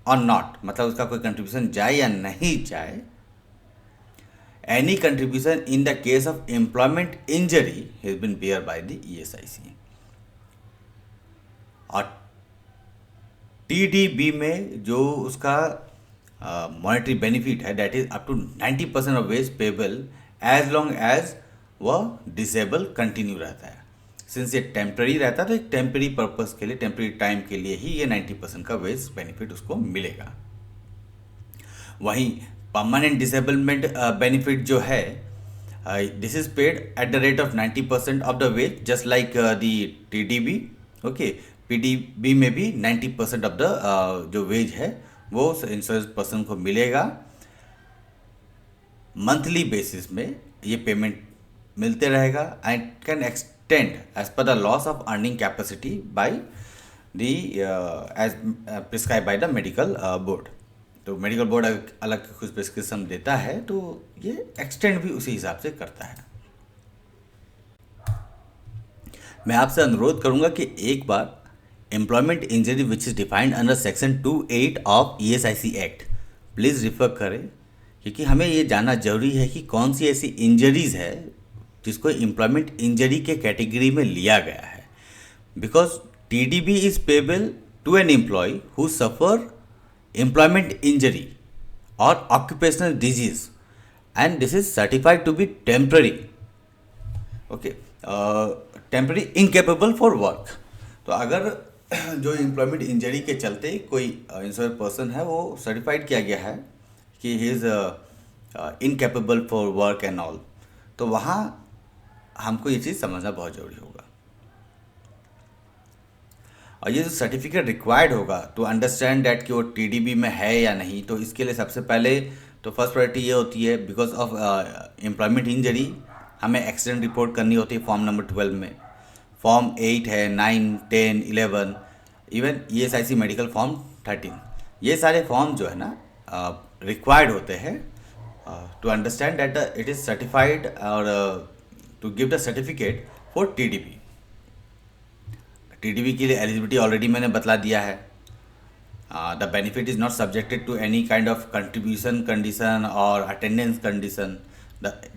और नॉट, मतलब उसका कोई कंट्रीब्यूशन जाए या नहीं जाए, any contribution in the case of employment injury has been bear by the ESIC. और टीडीबी में जो उसका मॉनेटरी बेनिफिट है that is up to 90% of wage payable as long as वह डिसेबल कंटिन्यू रहता है। सिंस ये टेम्प्रेरी रहता है तो एक टेम्प्रेरी पर्पस के लिए, टेम्प्रेरी टाइम के लिए ही ये 90% का वेज बेनिफिट उसको मिलेगा। वहीं परमानेंट डिसेबलमेंट बेनिफिट जो है, this is paid at the rate of 90% of the veg, just like the TDB. Okay, PDB में भी 90% ऑफ द जो वेज है वो इंश्योरेंस पर्सन को मिलेगा। मंथली बेसिस में ये पेमेंट मिलते रहेगा and can extend as per the loss of earning capacity by the as prescribe by the medical board. तो मेडिकल बोर्ड अलग कुछ प्रिस्क्रिप्शन देता है तो ये एक्सटेंड भी उसी हिसाब से करता है। मैं आपसे अनुरोध करूंगा कि एक बार employment injury which is defined under section 28 of ESIC act please refer करें, क्योंकि हमें ये जानना जरूरी है कि कौन सी ऐसी इंजरीज है जिसको एम्प्लॉयमेंट इंजरी के कैटेगरी में लिया गया है। Because TDB is payable to an employ who suffer employment injury or occupational disease and this is certified to be temporary, okay, temporary incapable for work. तो अगर जो एम्प्लॉयमेंट इंजरी के चलते कोई इंश्योर्ड पर्सन है वो सर्टिफाइड किया गया है कि he is incapable for work and all, तो वहाँ हमको ये चीज़ समझना बहुत ज़रूरी होगा। और ये जो सर्टिफिकेट रिक्वायर्ड होगा टू अंडरस्टैंड दैट कि वो टीडीबी में है या नहीं, तो इसके लिए सबसे पहले तो फर्स्ट प्रायोरिटी ये होती है, बिकॉज ऑफ एम्प्लॉयमेंट इंजरी हमें एक्सीडेंट रिपोर्ट करनी होती है फॉर्म नंबर 12 में। फॉर्म 8 है, 9, 10, 11, इवन ईएसआईसी मेडिकल फॉर्म 13, ये सारे फॉर्म जो है ना रिक्वायर्ड होते हैं to understand that it is certified और to give the certificate for TDB. TDB के लिए एलिजिबिलिटी ऑलरेडी मैंने बतला दिया है। The benefit is not subjected to any kind of contribution condition or attendance condition.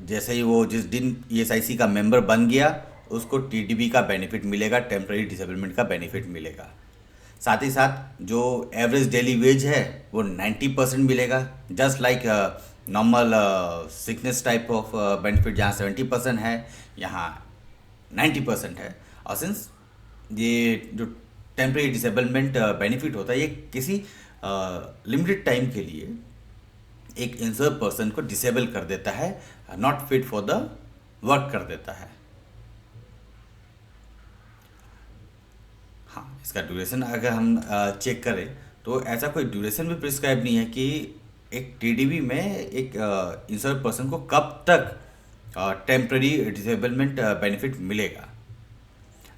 जैसे ही वो जिस दिन ईएसआईसी का मेंबर बन गया उसको टीडीबी का बेनिफिट मिलेगा, टेम्पररी डिसेबलमेंट का बेनिफिट मिलेगा। साथ ही साथ जो एवरेज डेली वेज है वो 90% मिलेगा, just like normal sickness type of benefit जहाँ 70% है, यहाँ 90% है। और सिंस ये जो टेम्परेरी डिसेबलमेंट बेनिफिट होता है, ये किसी लिमिटेड टाइम के लिए एक इंजर्ड पर्सन को डिसेबल कर देता है, not fit for the work कर देता है। हाँ, इसका ड्यूरेशन अगर हम चेक करें तो ऐसा कोई ड्यूरेशन भी प्रिस्क्राइब नहीं है कि एक टीडीबी में एक इंजर्ड पर्सन को कब तक टेम्पररी डिसेबलमेंट बेनिफिट मिलेगा।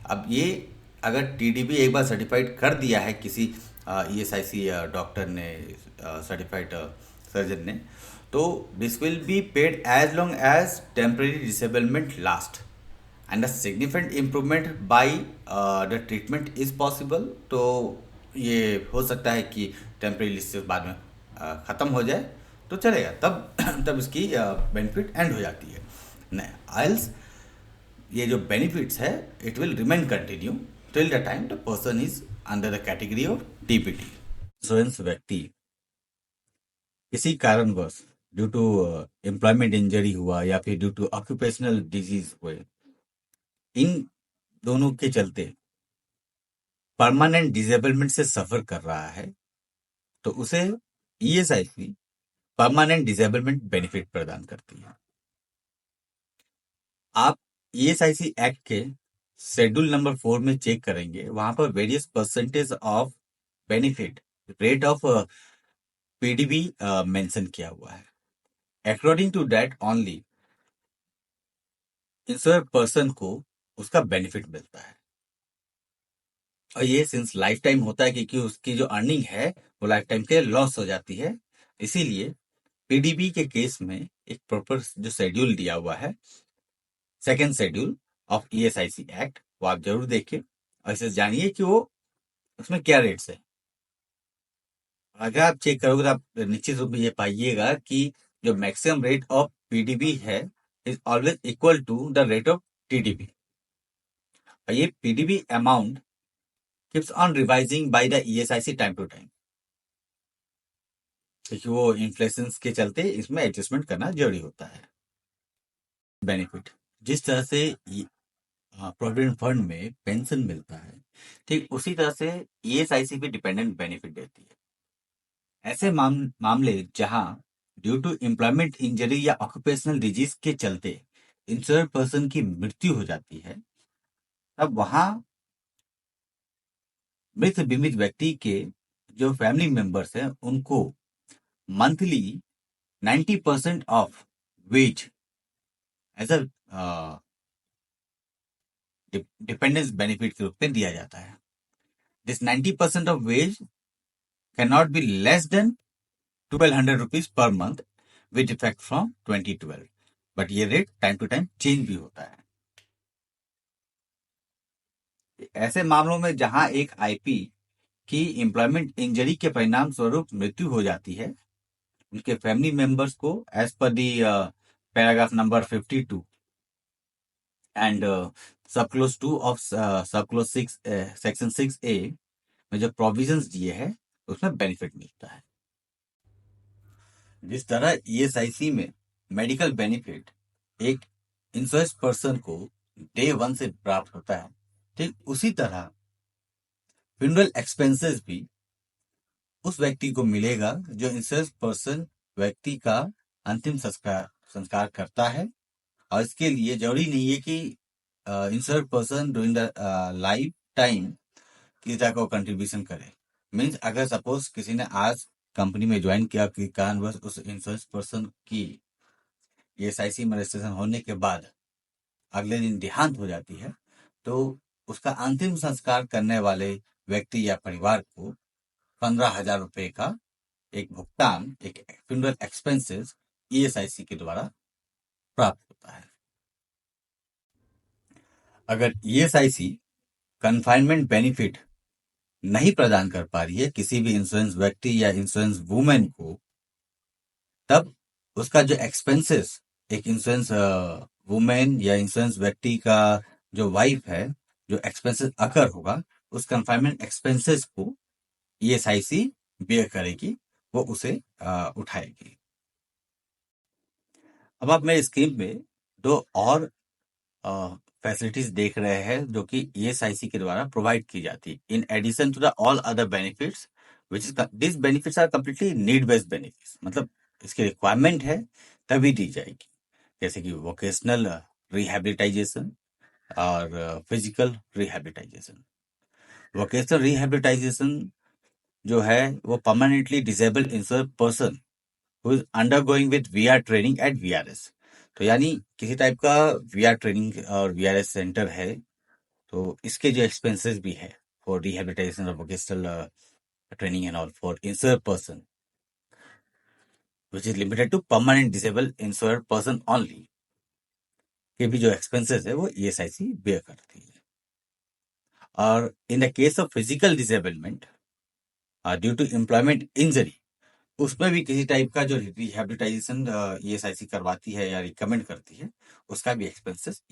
अब ये अगर टीडीबी एक बार सर्टिफाइड कर दिया है किसी ईएसआईसी डॉक्टर ने, सर्टिफाइड सर्जन ने, तो this will be paid as long as temporary disablement last and a significant improvement by the treatment is possible. तो ये हो सकता है कि टेम्पररी डिसेबल बाद में ख़त्म हो जाए तो चलेगा, तब तब इसकी बेनिफिट एंड हो जाती है। नहीं आइल्स ये जो बेनिफिट्स है it will remain continue till the time the person is under the category of TPT. Insurance व्यक्ति किसी कारणवश ड्यू टू एम्प्लॉयमेंट इंजरी हुआ या फिर ड्यू टू ऑक्यूपेशनल डिजीज हुए, इन दोनों के चलते परमानेंट डिसेबलमेंट से सफर कर रहा है, तो उसे ईएसआईसी परमानेंट डिसेबलमेंट बेनिफिट प्रदान करती है। आप ईएसआईसी एक्ट के शेड्यूल नंबर 4 में चेक करेंगे, वहां पर various percentage of benefit rate of PDB mention किया हुआ है। According to that only insured person को उसका बेनिफिट मिलता है। और ये सिंस लाइफ टाइम होता है, क्योंकि उसकी जो अर्निंग है वो लाइफ टाइम के लॉस हो जाती है, इसीलिए पीडीबी के केस में एक प्रॉपर जो शेड्यूल दिया हुआ है, second schedule of ESIC act, वो आप जरूर देखिए और इसे जानिए कि वो उसमें क्या रेट्स है। अगर आप चेक करोगे तो आप निश्चित रूप में ये पाइएगा कि जो मैक्सिमम रेट ऑफ पीडीबी है is always equal to the rate of TDB. और ये PDB amount keeps on revising by the ESIC time to time, क्योंकि वो इन्फ्लेशन के चलते इसमें एडजस्टमेंट करना जरूरी होता है। बेनिफिट जिस तरह से प्रोविडेंट फंड में पेंशन मिलता है, ठीक उसी तरह से ईएसआईसी भी डिपेंडेंट बेनिफिट देती है। ऐसे मामले जहां ड्यू टू एम्प्लॉयमेंट इंजरी या ऑक्यूपेशनल डिजीज के चलते इंश्योर्ड पर्सन की मृत्यु हो जाती है, तब वहां मृत बीमित व्यक्ति के जो फैमिली मेंबर्स हैं उनको monthly 90% of wage as a dependence benefit के रूप में दिया जाता है। This 90% of wage can not be less than 1200 rupees per month with effect from 2012, but ये rate time to time change भी होता है। ऐसे मामलों में जहां एक आईपी की एम्प्लॉयमेंट इंजरी के परिणाम स्वरूप मृत्यु हो जाती है, उनके फैमिली मेंबर्स को as per the paragraph number 52 and subclause 2 of subclause 6 section 6A में जो प्रोविजंस दिए हैं उसमें बेनिफिट मिलता है। जिस तरह ईएसआईसी में मेडिकल बेनिफिट एक इंश्योर्ड पर्सन को डे 1 से प्राप्त होता है, ठीक उसी तरह फ्यूनरल एक्सपेंसेस भी उस व्यक्ति को मिलेगा जो इंश्योर्ड पर्सन व्यक्ति का अंतिम संस्कार करता है। और इसके लिए जरूरी नहीं है कि insured person during the life time किसी तरह का कंट्रीब्यूशन करे। मीन्स अगर सपोज किसी ने आज कंपनी में ज्वाइन किया कि कारणवश उस इंश्योरेंस पर्सन की ईएसआईसी में रजिस्ट्रेशन होने के बाद अगले दिन देहांत हो जाती है, तो उसका अंतिम संस्कार करने वाले व्यक्ति या परिवार को 15,000 रुपए का एक भुगतान, एक फ्यूनरल एक्सपेंसेस ईएसआईसी के द्वारा प्राप्त होता है। अगर ईएसआईसी कन्फाइनमेंट बेनिफिट नहीं प्रदान कर पा रही है किसी भी इंश्योरेंस व्यक्ति या इंश्योरेंस वुमेन को, तब उसका जो एक्सपेंसेस एक इंश्योरेंस वुमेन या इंश्योरेंस व्यक्ति का जो वाइफ है जो एक्सपेंसेस अकर होगा उस कन्फाइनमेंट एक्सपेंसेस को ईएसआईसी बेयर करेगी, वो उसे उठाएगी। अब आप मेरे स्क्रीन में दो और फैसिलिटीज देख रहे हैं जो कि ईएसआईसी के द्वारा प्रोवाइड की जाती है in addition to the all other benefits, which is this benefits are completely need based benefits, मतलब इसकी रिक्वायरमेंट है तभी दी जाएगी। जैसे कि वोकेशनल रिहैबिलिटाइजेशन और फिजिकल रिहैबिलिटाइजेशन। वोकेशनल रिहैबिलिटाइजेशन जो है वो permanently disabled insured person who is undergoing with VR training at VRS. तो यानी किसी टाइप का वीआर ट्रेनिंग और वीआरएस सेंटर है, तो इसके जो एक्सपेंसेस भी है फॉर रिहैबिलिटेशन और vocational training and all for insured person which is limited to permanent disable insured person only, के भी जो एक्सपेंसेस है वो ईएसआईसी बेयर करती है। और in the case of physical disablement due to employment injury, उसमें भी किसी टाइप का जो रिहैबिलिटाइजेशन ईएसआईसी करवाती है या रिकमेंड करती है, उसका भी एक्सपेंसेस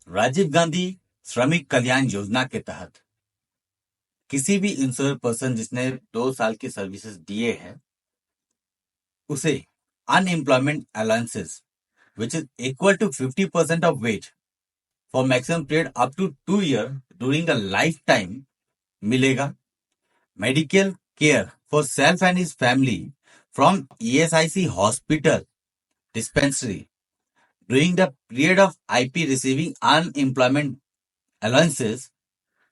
राजीव गांधी श्रमिक कल्याण योजना के तहत किसी भी इंश्योर्ड पर्सन जिसने 2 साल की सर्विसेज दिए हैं उसे unemployment allowances which is equal to 50% of wage for maximum period up to 2 year during the life time मिलेगा। Medical care for self and his family from ESIC hospital dispensary during the period of IP receiving unemployment allowances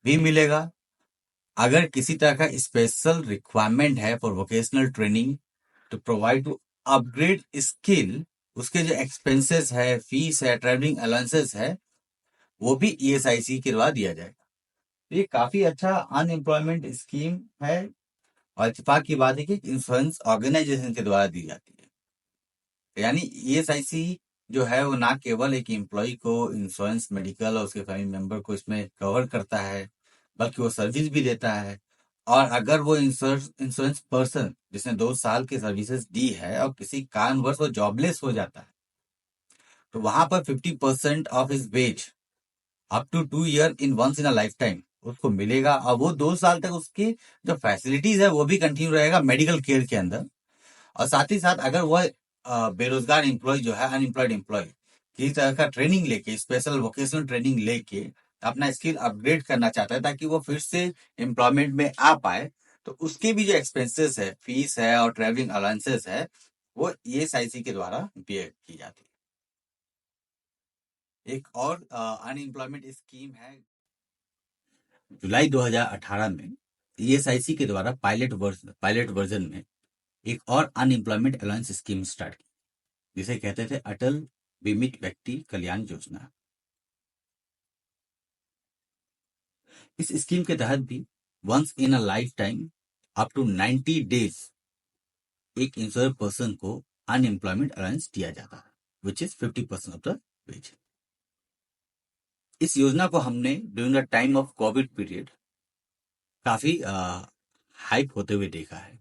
भी मिलेगा। अगर किसी तरह का special requirement है for vocational training to provide to upgrade skill, उसके जो एक्सपेंसेस है, फीस है, ट्रैवलिंग अलाउंसेस है, वो भी ईएसआईसी के द्वारा दिया जाएगा। तो ये काफी अच्छा अनएम्प्लॉयमेंट स्कीम है और इत्तेफाक की बात है कि इंश्योरेंस ऑर्गेनाइजेशन के द्वारा दी जाती है। यानी ईएसआईसी जो है वो ना केवल एक एम्प्लॉय को इंश्योरेंस, मेडिकल और उसके फैमिली मेंबर को इसमें कवर करता है, बल्कि वो सर्विस भी देता है। और अगर वो इंश्योरेंस पर्सन जिसने 2 साल की सर्विसेज दी है और किसी कारणवश वो जॉबलेस हो जाता है, तो वहां पर 50% of his wage up to 2 year in once in a life time उसको मिलेगा। और वो 2 साल तक उसकी जो फैसिलिटीज है वो भी कंटिन्यू रहेगा मेडिकल केयर के अंदर। और साथ ही साथ अगर वह बेरोजगार एम्प्लॉय जो है, अनएम्प्लॉयड एम्प्लॉय, किसी तरह का ट्रेनिंग लेके, स्पेशल वोकेशनल ट्रेनिंग लेके अपना स्किल अपग्रेड करना चाहता है ताकि वो फिर से एम्प्लॉयमेंट में आ पाए, तो उसके भी जो एक्सपेंसेस है, फीस है और ट्रेवलिंग अलाउंसेस है, वो ईएसआईसी के द्वारा बेयर की जाती है। एक और अनएम्प्लॉयमेंट स्कीम है। जुलाई 2018 में ईएसआईसी के द्वारा पायलट वर्जन में एक और अनएम्प्लॉयमेंट अलाउंस स्कीम स्टार्ट की, जिसे कहते थे अटल बीमित व्यक्ति कल्याण योजना। इस स्कीम के तहत भी once in a life time up to 90 days एक इंश्योर्ड पर्सन को अनएम्प्लॉयमेंट अलाउंस दिया जाता है, which is 50% of the wage. इस योजना को हमने during the time of Covid period काफी हाइप होते हुए देखा है।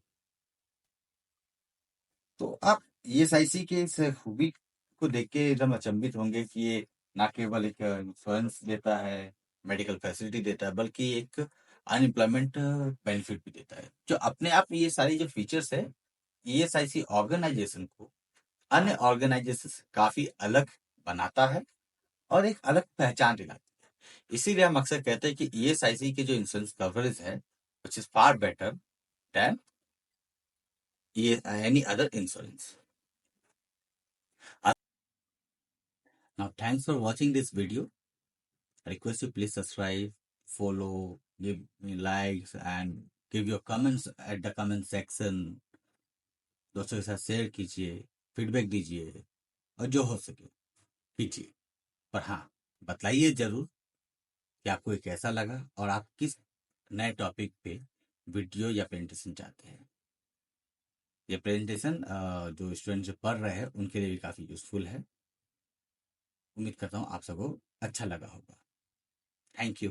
तो आप ईएसआईसी के इस खूबी को देख के एकदम अचंभित होंगे कि ये ना केवल एक इंश्योरेंस देता है, मेडिकल फैसिलिटी देता है, बल्कि एक अनएम्प्लॉयमेंट बेनिफिट भी देता है, जो अपने आप में ये सारी जो फीचर्स है ईएसआईसी ऑर्गेनाइजेशन को अन्य ऑर्गेनाइजेशन से काफी अलग बनाता है और एक अलग पहचान दिलाता है। इसीलिए हम अक्सर कहते हैं कि ईएसआईसी की जो इंश्योरेंस कवरेज है which is far better than any other insurance. Now, thanks for watching this video. I request you please subscribe, follow, give me likes and give your comments at the comment section. दोस्तों के साथ share कीजिए, feedback दीजिए और जो हो सके कीजिए। पर हाँ, बताइए जरूर कि आपको ये कैसा लगा और आप किस नए टॉपिक पे वीडियो या प्रेजेंटेशन चाहते हैं। ये प्रेजेंटेशन जो स्टूडेंट जो पढ़ रहे हैं उनके लिए भी काफ़ी यूजफुल है। उम्मीद करता हूँ आप सबको अच्छा लगा होगा। Thank you.